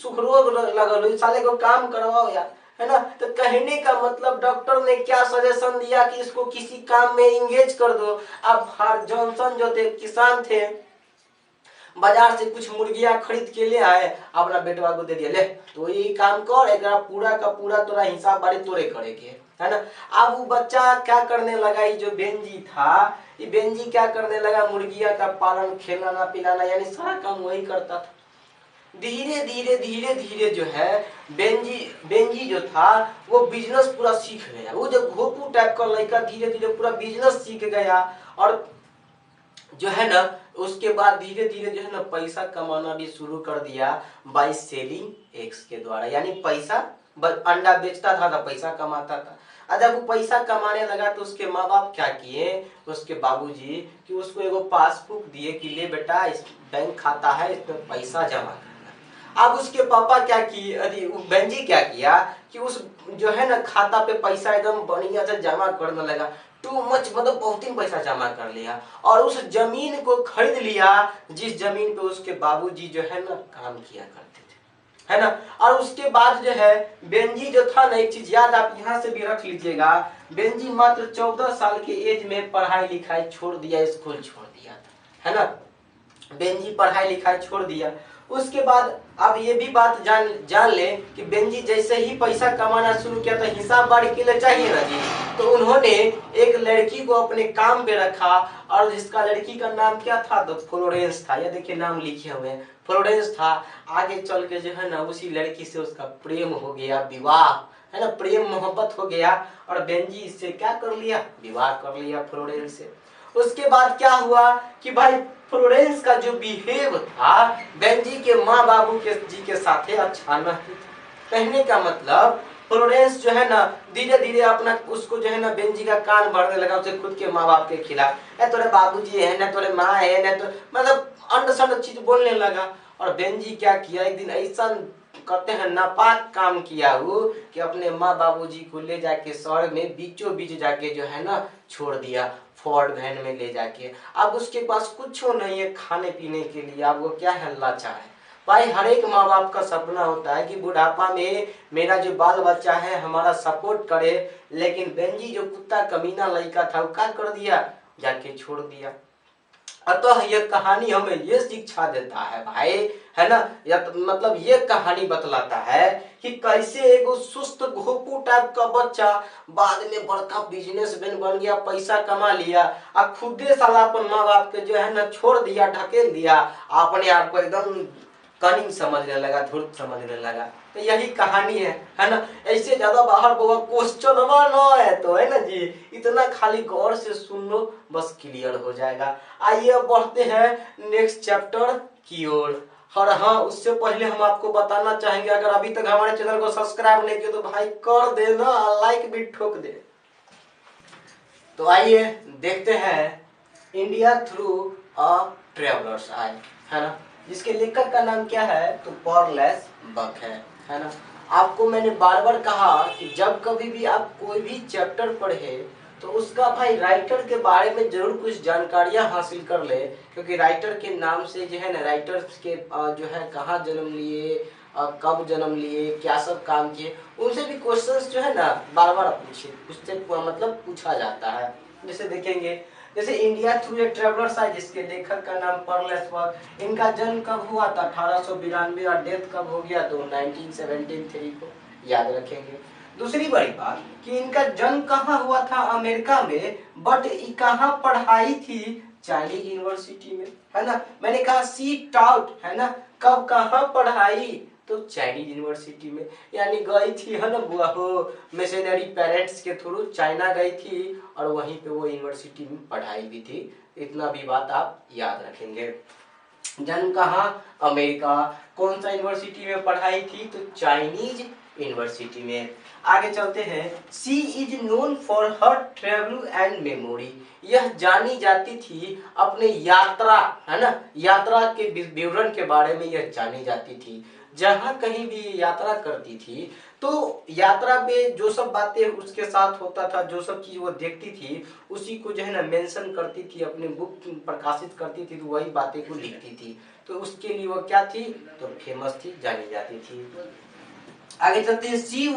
सुख रोग लगल हो, साले को काम करवाओ यार, है ना। तो कहने का मतलब डॉक्टर ने क्या सजेशन दिया कि इसको किसी काम में इंगेज कर दो। अब जॉनसन जो थे किसान थे, बाजार से कुछ मुर्गियां खरीद के ले आए, अपना बेटवा को दे दिया, ले तो ये काम कर, एक पूरा का पूरा तोरा हिसाब बारी तोरे करेगे, है ना। अब वो बच्चा क्या करने लगा, ये जो बेंजी था, ये बेंजी क्या करने लगा? मुर्गिया का पालन, खिलाना पिलाना, यानी सारा काम वही करता था। धीरे धीरे धीरे धीरे जो है बेंजी जो था वो बिजनेस पूरा सीख गया। वो जो घोपू टाइप का लड़का धीरे धीरे पूरा बिजनेस सीख गया और जो है ना उसके बाद धीरे धीरे जो है ना पैसा कमाना भी शुरू कर दिया बाय सेलिंग एग्स के द्वारा। यानी पैसा, अंडा बेचता था तो पैसा कमाता था। जब वो पैसा कमाने लगा तो उसके माँ बाप क्या किए, उसके बाबूजी, कि उसको एगो पासबुक दिए कि ले बेटा इस बैंक खाता है, इसमें पैसा जमा करना। अब उसके पापा क्या किए, अरे बेंजी क्या किया कि उस जो है ना खाता पे पैसा एकदम बढ़िया से जमा करने लगा। टू मच, मतलब बहुत ही पैसा जमा कर लिया और उस जमीन को खरीद लिया जिस जमीन पे उसके बाबूजी जो है ना काम किया करते थे, है ना। और उसके बाद जो है बेंजी जो था ना, एक चीज याद आप यहाँ से भी रख लीजिएगा, बेंजी मात्र 14 साल के एज में पढ़ाई लिखाई छोड़ दिया, स्कूल छोड़ दिया था, है ना। बेंजी पढ़ाई लिखाई छोड़ दिया। उसके बाद अब ये भी बात जान ले कि बेंजी जैसे ही पैसा कमाना शुरू किया तो हिसाब बारी के लिए चाहिए ना जी। तो उन्होंने एक लड़की को अपने काम पे रखा और जिसका लड़की का नाम क्या था? तो फ्लोरेंस था। ये देखिए नाम लिखे हुए हैं, फ्लोरेंस था। आगे चल के जो है ना उसी लड़की से उसका प्रेम हो गया, विवाह है ना, प्रेम मोहब्बत हो गया और बेंजी इससे क्या कर लिया, विवाह कर लिया फ्लोरेंस से। उसके बाद क्या हुआ कि भाई फ्लोरेंस का जो बिहेव था बेंजी के माँ बाबू के जी के साथ अच्छा नहीं था। कहने का मतलब फ्लोरेंस जो है ना धीरे धीरे अपना उसको जो है ना बेंजी का कान भरने लगा, उसे खुद के माँ बाप के खिलाफ, तोरे बाबूजी है ना, तोरे माँ है ना, तो मतलब अंड संड चीज बोलने लगा। और बेंजी क्या किया, एक दिन ऐसा कहते हैं नापाक काम किया वो कि अपने माँ बाबूजी को ले जाके शहर में बीचों बीच जाके जो है ना छोड़ दिया, फोर्ड वैन में ले जाके। अब उसके पास कुछ नहीं है खाने पीने के लिए, अब वो क्या है, लाचार है। भाई हर एक माँ बाप का सपना होता है कि बुढ़ापा में मेरा जो बाल बच्चा है हमारा सपोर्ट करे, लेकिन बेंजी जो कुत्ता कमीना लड़का था वो क्या कर दिया, जाके छोड़ दिया। अतः यह कहानी हमें ये शिक्षा देता है भाई, है ना, या मतलब ये कहानी बतलाता है कि कैसे एगो सुस्त घोपू टाइप का बच्चा बाद में बड़का बिजनेसमैन बन गया, पैसा कमा लिया, और खुदे साला अपन माँ बाप के जो है ना छोड़ दिया, ढकेल दिया, अपने आप को एकदम कनिंग समझने लगा, धूर्त समझने लगा। तो यही कहानी है ना। ऐसे ज्यादा बाहर क्वेश्चन न है तो, है ना जी, इतना खाली गौर से सुन लो बस क्लियर हो जाएगा। आइए अब बढ़ते हैं नेक्स्ट चैप्टर की ओर। और हाँ, उससे पहले हम आपको बताना चाहेंगे, अगर अभी तक हमारे चैनल को सब्सक्राइब नहीं किया तो भाई कर देना, लाइक भी ठोक दे। तो आइए देखते हैं इंडिया थ्रू अ ट्रेवलर्स आई, है ना, जिसके लेखक का नाम क्या है, तो पॉर्लेस बक है ना। आपको मैंने बार बार कहा कि जब कभी भी आप कोई भी चैप्टर पढ़े तो उसका भाई राइटर के बारे में जरूर कुछ जानकारियां हासिल कर ले, क्योंकि राइटर के नाम से जो है ना, राइटर्स के जो है कहाँ जन्म लिए, कब जन्म लिए, क्या सब काम किए, उनसे भी क्वेश्चंस जो है ना बार बार पूछते मतलब पूछा जाता है। जैसे देखेंगे, जैसे इंडिया थ्रू ए ट्रेवलर्स है जिसके लेखक का नाम पॉर्लेस बक, इनका जन्म कब हुआ था, 1892, और डेथ कब हो गया, तो 1973 को, याद रखेंगे। दूसरी बड़ी बात कि इनका जन्म कहाँ हुआ था, अमेरिका में, बट कहाँ पढ़ाई थी, चाइनीज यूनिवर्सिटी में, है ना। मैंने कहा सी टाउट, है ना, कब कहाँ पढ़ाई, तो चाइनीज यूनिवर्सिटी में, यानी गई थी, है ना बुआ हो, मिशनरी पेरेंट्स के थ्रू चाइना गई थी और वहीं पे वो यूनिवर्सिटी में पढ़ाई भी थी। इतना भी बात आप याद रखेंगे। जन्म कहाँ, अमेरिका, कौन सा यूनिवर्सिटी में पढ़ाई थी, तो चाइनीज यूनिवर्सिटी में। आगे चलते हैं, she is known for her travel and memory, यह जानी जाती थी अपने यात्रा, है ना, यात्रा के विवरण के बारे में यह जानी जाती थी। जहां कहीं भी यात्रा करती थी तो यात्रा पे जो सब बातें उसके साथ होता था, जो सब चीज वो देखती थी उसी को जो है ना मेंशन करती थी, अपने बुक प्रकाशित करती थी, तो वही बातें को लिखती थी। तो उसके लिए वो क्या थी, तो फेमस थी, जानी जाती थी। आगे चलते हैं, she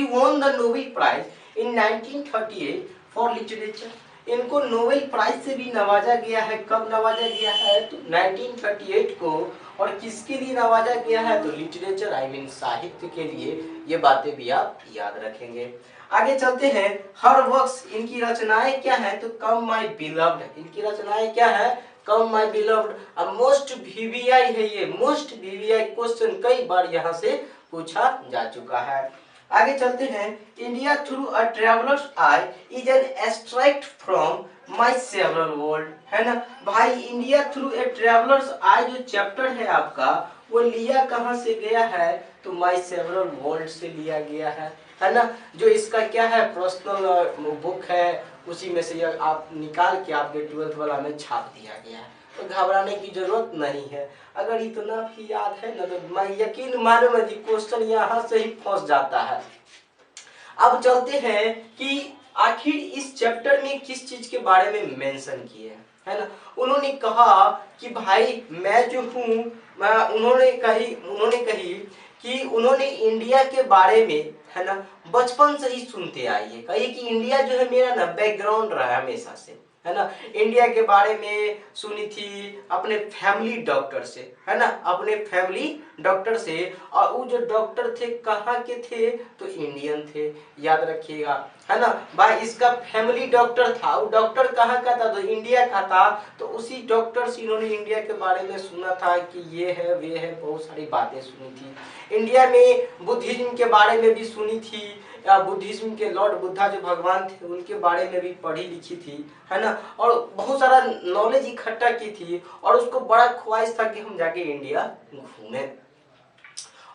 won the Nobel prize in 1938 for literature, इनको नोबेल प्राइज से भी नवाजा गया है। कब नवाजा गया है, तो 1938 को। और किसके लिए नवाजा गया है, तो लिटरेचर आई मीन साहित्य के लिए। ये बातें भी आप याद रखेंगे। आगे चलते हैं, हर वर्क्स, इनकी रचनाएं क्या है, तो कम माय बिलव्ड, इनकी रचनाएं क्या है, कम माय बिलव्ड। अब मोस्ट वीवीआई है ये, मोस्ट वीवीआई क्वेश्चन कई बार यहाँ से पूछा जा चुका है। आगे चलते हैं, India through a travellers I is an extract from my several world, है ना। भाई इंडिया थ्रू ए ट्रेवलर्स आई जो चैप्टर है आपका, वो लिया कहाँ से गया है, तो माय सेवरल वर्ल्ड से लिया गया है ना। जो इसका क्या है, पर्सनल बुक है, उसी में से आप निकाल के आपके 12th वाला में छाप दिया गया है। तो घबराने की जरूरत नहीं है। अगर इतना भी याद है ना तो मैं यकीन मानो ना जी, क्वेश्चन यहाँ से ही फंस जाता है। अब चलते हैं कि आखिर इस चैप्टर में किस चीज के बारे में मेंशन किए हैं, है ना। उन्होंने कहा कि भाई मैं जो हूँ, उन्होंने कही कि उन्होंने इंडिया के बारे में, है ना, बचपन से ही सुनते आई है। कही कि इंडिया जो है मेरा ना बैकग्राउंड रहा है हमेशा से, है ना। इंडिया के बारे में सुनी थी अपने फैमिली डॉक्टर से, है ना, अपने फैमिली डॉक्टर से। और वो जो डॉक्टर थे कहाँ के थे, तो इंडियन थे, याद रखिएगा, है ना भाई। इसका फैमिली डॉक्टर था, वो डॉक्टर कहाँ का था, तो इंडिया का था। तो उसी डॉक्टर से इन्होंने इंडिया के बारे में सुना था कि ये है वे है, बहुत सारी बातें सुनी थी। इंडिया में बुद्धिज्म के बारे में भी सुनी थी, बुद्धिज्म के लॉर्ड बुद्धा जो भगवान थे उनके बारे में भी पढ़ी लिखी थी, है ना। और बहुत सारा नॉलेज इकट्ठा की थी और उसको बड़ा ख्वाहिश था कि हम जाके इंडिया घूमें।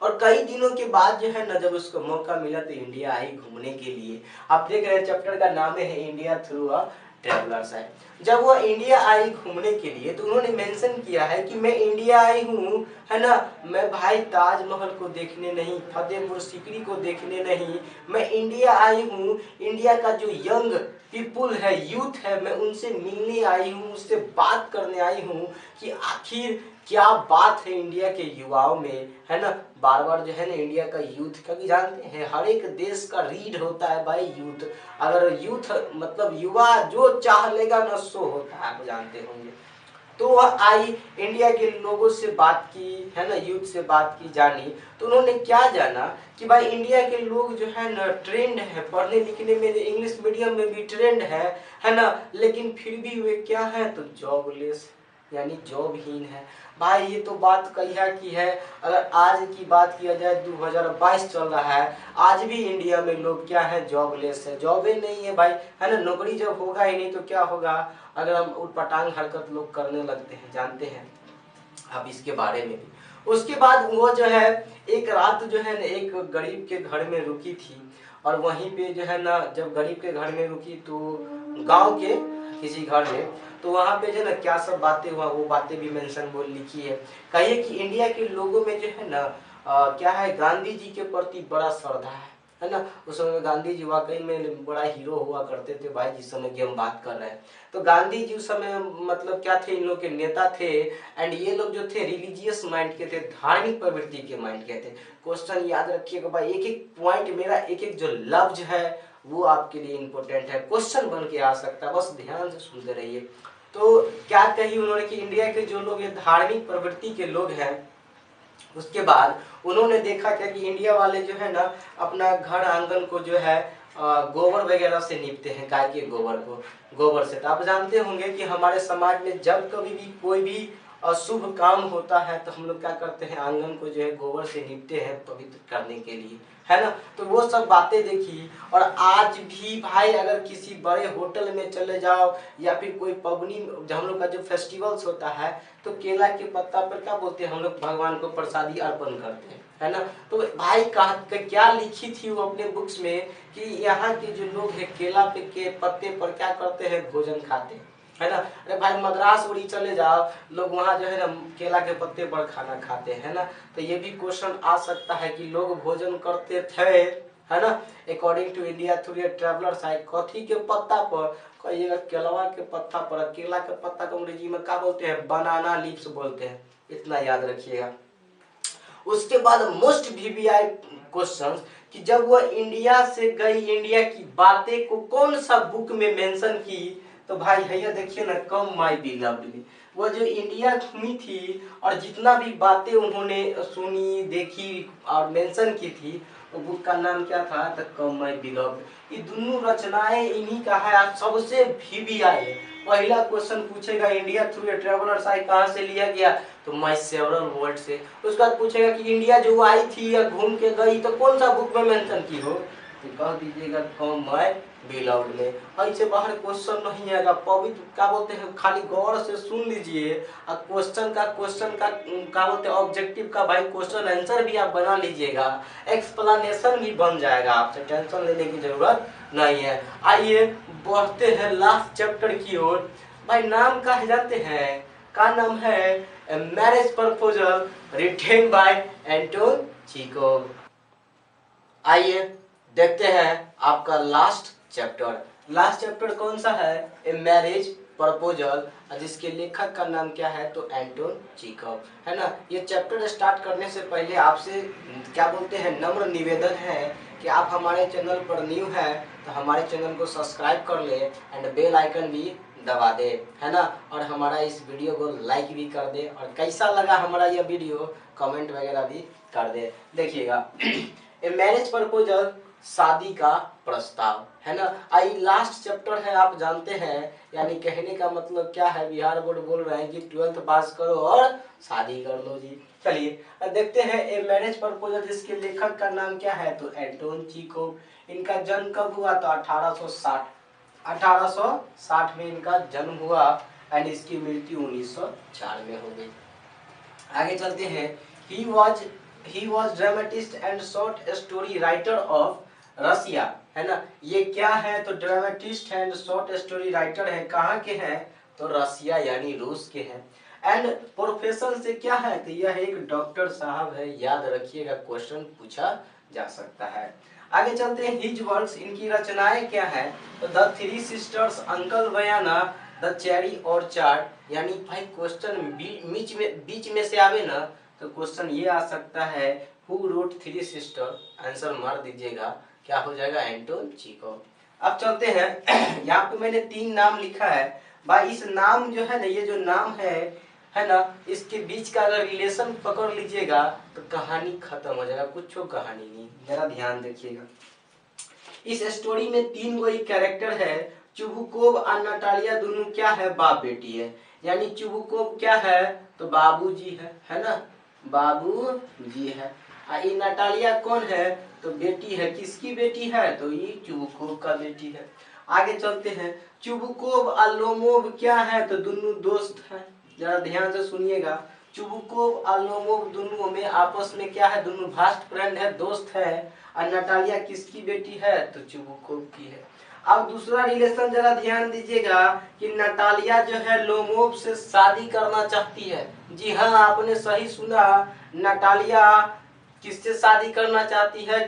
और कई दिनों के बाद जो है ना, जब उसको मौका मिला तो इंडिया आई घूमने के लिए। आप देख रहे हैं चैप्टर का नाम है इंडिया थ्रू अ ट्रैवलर्स है। जब वो इंडिया आई घूमने के लिए तो उन्होंने मेंशन किया है कि मैं इंडिया आई हूँ, है ना, मैं भाई ताजमहल को देखने नहीं, फतेहपुर सीकरी को देखने नहीं, मैं इंडिया आई हूँ। इंडिया का जो यंग पीपुल है, यूथ है, मैं उनसे मिलने आई हूँ, उससे बात करने आई हूँ कि आखिर क्या बात है इंडिया के युवाओं में, है ना। बार बार जो है ना इंडिया का यूथ, क्योंकि जानते हैं हर एक देश का रीड होता है भाई यूथ। अगर यूथ मतलब युवा जो चाह लेगा ना सो होता है, आप जानते होंगे। तो वह आई, इंडिया के लोगों से बात की, है ना, यूथ से बात की, जानी। तो उन्होंने क्या जाना कि भाई इंडिया के लोग जो है ना ट्रेंड है, पढ़ने लिखने में इंग्लिश मीडियम में भी ट्रेंड है ना, लेकिन फिर भी वे क्या है, तो जॉबलेस यानी जॉबहीन है। भाई ये तो बात कहिया की है। अगर आज की बात किया जाए 2022 चल रहा है, आज भी इंडिया में लोग क्या है, जॉबलेस है, जॉबे नहीं है भाई, है ना। नौकरी जब होगा ही नहीं तो क्या होगा, अगर हम उटपटांग हरकत लोग करने लगते हैं, जानते हैं आप इसके बारे में भी। उसके बाद वो जो है एक रात जो है ना एक गरीब के घर में रुकी थी, और वहीं पे जो है ना जब गरीब के घर में रुकी तो गांव के किसी घर में, तो वहाँ पे जो है ना क्या सब बातें हुआ वो बातें भी मेंशन बोल लिखी है। कहिए कि इंडिया के लोगों में जो है ना क्या है, गांधी जी के प्रति बड़ा श्रद्धा है ना। उस समय गांधी जी वाकई में बड़ा हीरो हुआ करते थे भाई, जिस समय की हम बात कर रहे हैं। तो गांधी जी उस समय मतलब क्या थे, इन लोग के नेता थे। एंड ये लोग जो थे रिलीजियस माइंड के थे, धार्मिक प्रवृत्ति के माइंड के थे। क्वेश्चन याद रखिएगा भाई, एक एक पॉइंट मेरा, एक एक जो लफ्ज है वो आपके लिए इंपॉर्टेंट है, क्वेश्चन बन के आ सकता है, बस ध्यान से सुनते रहिए। तो क्या कही उन्होंने कि इंडिया के जो लोग ये धार्मिक प्रवृत्ति के लोग हैं, उसके बाद उन्होंने देखा क्या कि इंडिया वाले जो है ना अपना घर आंगन को जो है गोबर वगैरह से नीपते हैं, गाय के गोबर को, गोबर से। तो आप जानते होंगे कि हमारे समाज में जब कभी भी कोई भी अशुभ काम होता है तो हम लोग क्या करते हैं, आंगन को जो है गोबर से नीपते हैं पवित्र करने के लिए, है ना। तो वो सब बातें देखी। और आज भी भाई अगर किसी बड़े होटल में चले जाओ या फिर कोई पबनी, हम लोग का जो फेस्टिवल्स होता है, तो केला के पत्ता पर क्या बोलते हैं हम लोग, भगवान को प्रसादी अर्पण करते हैं, है ना। तो भाई क्या लिखी थी वो अपने बुक्स में कि यहाँ के जो लोग हैं केला के पत्ते पर क्या करते हैं, भोजन खाते हैं, है ना। अरे भाई मद्रास उड़ी चले जाओ, लोग वहाँ जो है ना केला के पत्ते पर खाना खाते हैं ना। तो ये भी क्वेश्चन आ सकता है कि लोग भोजन करते थे, है ना, according to India through travellers है, कथी के पत्ता पर, कहिएगा केलवा के पत्ता पर। केला के पत्ता को अंग्रेजी में क्या बोलते हैं, बनाना लीव्स बोलते हैं, इतना याद रखिएगा। उसके बाद मोस्ट वीवीआई क्वेश्चन कि जब वह इंडिया से गई, इंडिया की बातें को कौन सा बुक में मेंशन की, तो भाई भैया देखिए ना, कम माई बिलव्ड में वो जो इंडिया घूमी थी और जितना भी बातें उन्होंने सुनी देखी और मेंशन की थी, वो बुक का नाम क्या था, द कम माई बिलव्ड। ये दोनों रचनाएं इन्हीं का है, आज सबसे वीवीआई है। पहला क्वेश्चन पूछेगा इंडिया थ्रू ए ट्रेवलर्स आई कहाँ से लिया गया, तो माई सेवरल वर्ल्ड से। उसके बाद पूछेगा कि इंडिया जो आई थी या घूम के गई तो कौन सा बुक में मेंशन की हो, तो कह दीजिएगा कम माई बिलव्ड में। ऐसे बाहर क्वेश्चन नहीं आएगा, पवित्र क्या बोलते हैं, खाली गौर से सुन लीजिए और क्वेश्चन का क्या बोलते हैं ऑब्जेक्टिव का भाई क्वेश्चन आंसर भी आप बना लीजिएगा, एक्सप्लेनेशन भी बन जाएगा, आपसे टेंशन लेने की जरूरत नहीं है। आइए बढ़ते हैं लास्ट चैप्टर की ओर। भाई नाम का जानते हैं, का नाम है marriage proposal written by Anton Chekhov. आइए देखते हैं आपका लास्ट चैप्टर कौन सा है, ए मैरिज प्रपोजल, जिसके लेखक का नाम क्या है, तो एंटोन चेखव, है ना। ये चैप्टर स्टार्ट करने से पहले आपसे क्या बोलते हैं, नम्र निवेदन है कि आप हमारे चैनल पर न्यू है तो हमारे चैनल को सब्सक्राइब कर ले एंड बेल आइकन भी दबा दे, है ना। और हमारा इस वीडियो को लाइक भी कर दे, और कैसा लगा हमारा यह वीडियो कमेंट वगैरह भी कर दे। देखिएगा ए मैरिज प्रपोजल, शादी का प्रस्ताव, है ना। आई लास्ट चैप्टर है, आप जानते हैं, यानी कहने का मतलब क्या है, बिहार बोर्ड बोल रहे हैं कि 12th पास करो और शादी कर लो जी। चलिए देखते हैं ए मैरिज प्रपोजल, जिसके लेखक का नाम क्या है, तो एंटोन चेखव। इनका जन्म कब हुआ, तो 1860 में इनका जन्म हुआ, एंड इसकी मृत्यु 1904 में हो गई। आगे चलते हैं। He was dramatist and short story writer of Russia, है ना। ये क्या है, तो dramatist and short story writer है, कहाँ के हैं, तो रसिया यानी रूस के हैं। एंड प्रोफेशन से क्या है, तो यह एक डॉक्टर साहब है, याद रखिएगा, क्वेश्चन पूछा जा सकता है। आगे चलते हैं। हिज वर्क्स, इनकी रचनाएं क्या है, तो the three sisters, uncle Bayana, the cherry orchard, यानी भाई क्वेश्चन बीच में से आवे ना, तो क्वेश्चन ये आ सकता है, who road three sister, answer मार दीजिएगा, क्या हो जाएगा, एंटोन चेखव। अब चलते हैं। यहाँ पे मैंने 3 नाम लिखा है भाई, इस नाम जो है ना, ये जो नाम है ना, इसके बीच का अगर रिलेशन पकड़ लीजिएगा तो कहानी खत्म हो जाएगा, कुछ कहानी नहीं, जरा ध्यान देखिएगा। इस स्टोरी में 3 गो कैरेक्टर है, चुबुकोव और नटालिया, दोनों क्या है, बाप बेटी है। यानी चुबुकोव क्या है, तो बाबूजी है ना, बाबू जी है। ये नटालिया कौन है, तो बेटी है, किसकी बेटी है, तो ये चुबुकोव का बेटी है। आगे चलते हैं। चुबुकोव और लोमोव क्या है, तो दोनों दोस्त है, जरा ध्यान से सुनिएगा। चुबुकोव और लोमोव दोनों में आपस में क्या है, दोनों फास्ट फ्रेंड है, दोस्त है। और नटालिया किसकी बेटी है, तो चुबुकोव की है। अब दूसरा रिलेशन जरा ध्यान दीजिएगा कि नटालिया जो है लोमोव से शादी करना चाहती है। जी हाँ, आपने सही सुना, नटालिया किससे शादी करना चाहती है,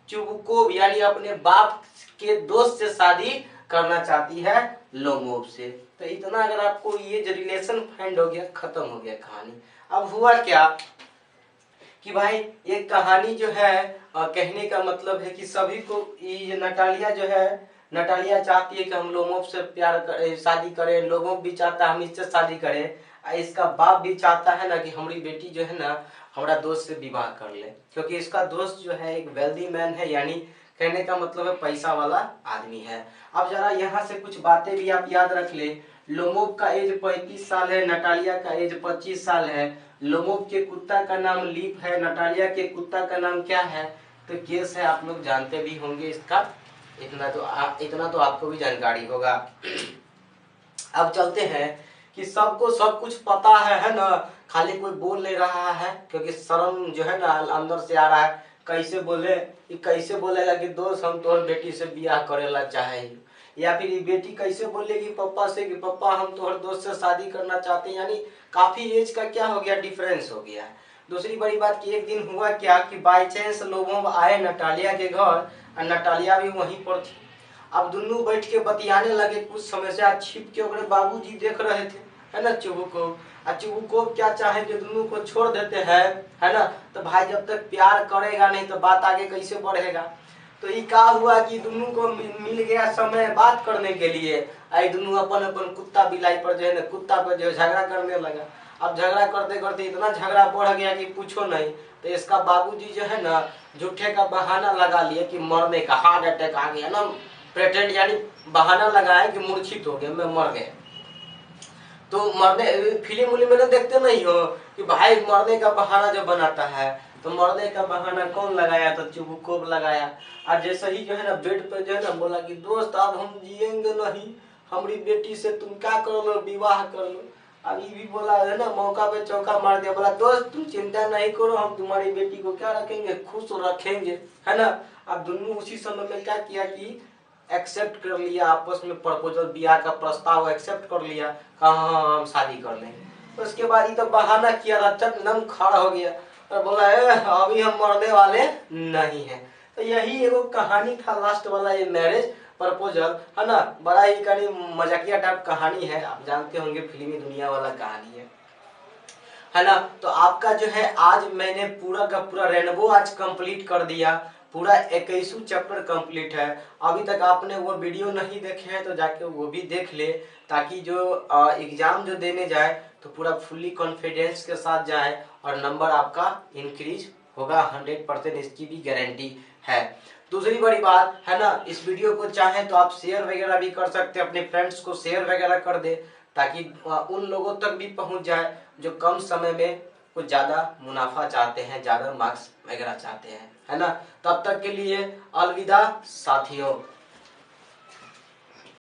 चुबुकोव यानी अपने बाप के दोस्त से शादी करना चाहती है, लोमोव से। तो इतना अगर आपको ये जो रिलेशन फाइंड हो गया, खत्म हो गया कहानी। अब हुआ क्या कि भाई ये कहानी जो है, कहने का मतलब है कि सभी को, ये नटालिया जो है, नटालिया चाहती है कि हम लोमोव से शादी करें, लोमोव भी चाहता है हम इससे शादी करें, इसका बाप भी चाहता है ना कि हमारी बेटी जो है ना हमारा दोस्त से विवाह कर ले, क्योंकि इसका दोस्त जो है एक वेल्दी मैन है, यानी कहने का मतलब है पैसा वाला आदमी है। अब जरा यहाँ से कुछ बातें भी आप याद रख ले। लोमोव का एज 35 साल है, नटालिया का एज 25 साल है। लोमोव के कुत्ता का नाम लीप है, नटालिया के कुत्ता का नाम क्या है, तो केस है, आप लोग जानते भी होंगे इसका, इतना तो आपको भी जानकारी होगा। अब चलते हैं कि सबको सब कुछ पता है ना, खाली कोई बोल नहीं रहा है, क्योंकि शर्म जो है ना अंदर से आ रहा है। कैसे बोले, ये कैसे बोलेगा कि दोस्त हम तोहर बेटी से ब्याह करेला चाहे, या फिर ये बेटी कैसे बोलेगी पापा से कि पापा हम तोहर दोस्त से शादी करना चाहते हैं, यानी काफी एज का क्या हो गया, डिफरेंस हो गया है। दूसरी बड़ी बात कि एक दिन हुआ क्या कि बाई चांस लोग आए नटालिया के घर, और नटालिया भी वहीं पर थी। अब दोनों बैठ के बतियाने लगे, कुछ समय से छिप के ओकरे बाबूजी देख रहे थे, है ना, चुबुकोव। चुबुकोव क्या चाहे कि दोनों को छोड़ देते हैं, है ना, तो भाई जब तक प्यार करेगा नहीं तो बात आगे कैसे बढ़ेगा। तो ये क्या हुआ कि दोनों को मिल गया समय बात करने के लिए, आई दोनों अपन अपन कुत्ता बिलाई पर जो है ना, कुत्ता पर जो झगड़ा करने लगा। अब झगड़ा करते करते इतना झगड़ा बढ़ गया कि पूछो नहीं, तो इसका बाबूजी जो है ना झूठे का बहाना लगा लिए कि मरने का, हार्ट अटैक आ गया ना, प्रेटेंड यानी बहाना लगाया कि मूर्छित हो गया, मैं मर गया। तो मरने फिल्म उलिम में देखते नहीं हो कि भाई मरने का बहाना जो बनाता है, तो मरने का बहाना कौन लगाया, तो चुबुकोव लगाया। और जैसे ही जो है ना बेड पे जो है ना बोला कि दोस्त अब हम जिएंगे नहीं, हमारी बेटी से तुम क्या कर लो, विवाह कर लो। अब ये भी बोला है ना, मौका पे चौका मार दिया, बोला दोस्त तुम चिंता नहीं करो, हम तुम्हारी बेटी को क्या रखेंगे, खुश रखेंगे, है ना। अब दोनों उसी समय में क्या किया कि एक्सेप्ट कर लिया, आपस में प्रपोजल, ब्याह का प्रस्ताव एक्सेप्ट कर लिया, कहा हम शादी कर लेंगे। उसके बाद ये तो बहाना किया था, चटनम खड़ा हो गया और बोला अभी हम मरने वाले नहीं हैं। तो यही एगो कहानी था लास्ट वाला, ये मैरिज प्रपोजल, है ना। बड़ा ही कहीं मजाकिया टाइप कहानी है, आप जानते होंगे फिल्मी दुनिया वाला कहानी है ना। तो आपका जो है आज मैंने पूरा का पूरा रेनबो आज कंप्लीट कर दिया। पूरा 21 चैप्टर कंप्लीट है। अभी तक आपने वो वीडियो नहीं देखे हैं तो जाके वो भी देख ले, ताकि जो एग्जाम जो देने जाए तो पूरा फुल्ली कॉन्फिडेंस के साथ जाए और नंबर आपका इंक्रीज होगा 100%, इसकी भी गारंटी है। दूसरी बड़ी बात है ना, इस वीडियो को चाहे तो आप शेयर वगैरह भी कर सकते हैं, अपने फ्रेंड्स को शेयर वगैरह कर दे, ताकि उन लोगों तक भी पहुंच जाए जो कम समय में कुछ ज़्यादा मुनाफा चाहते हैं, ज़्यादा मार्क्स वगैरह चाहते हैं, है ना। तब तक के लिए अलविदा साथियों।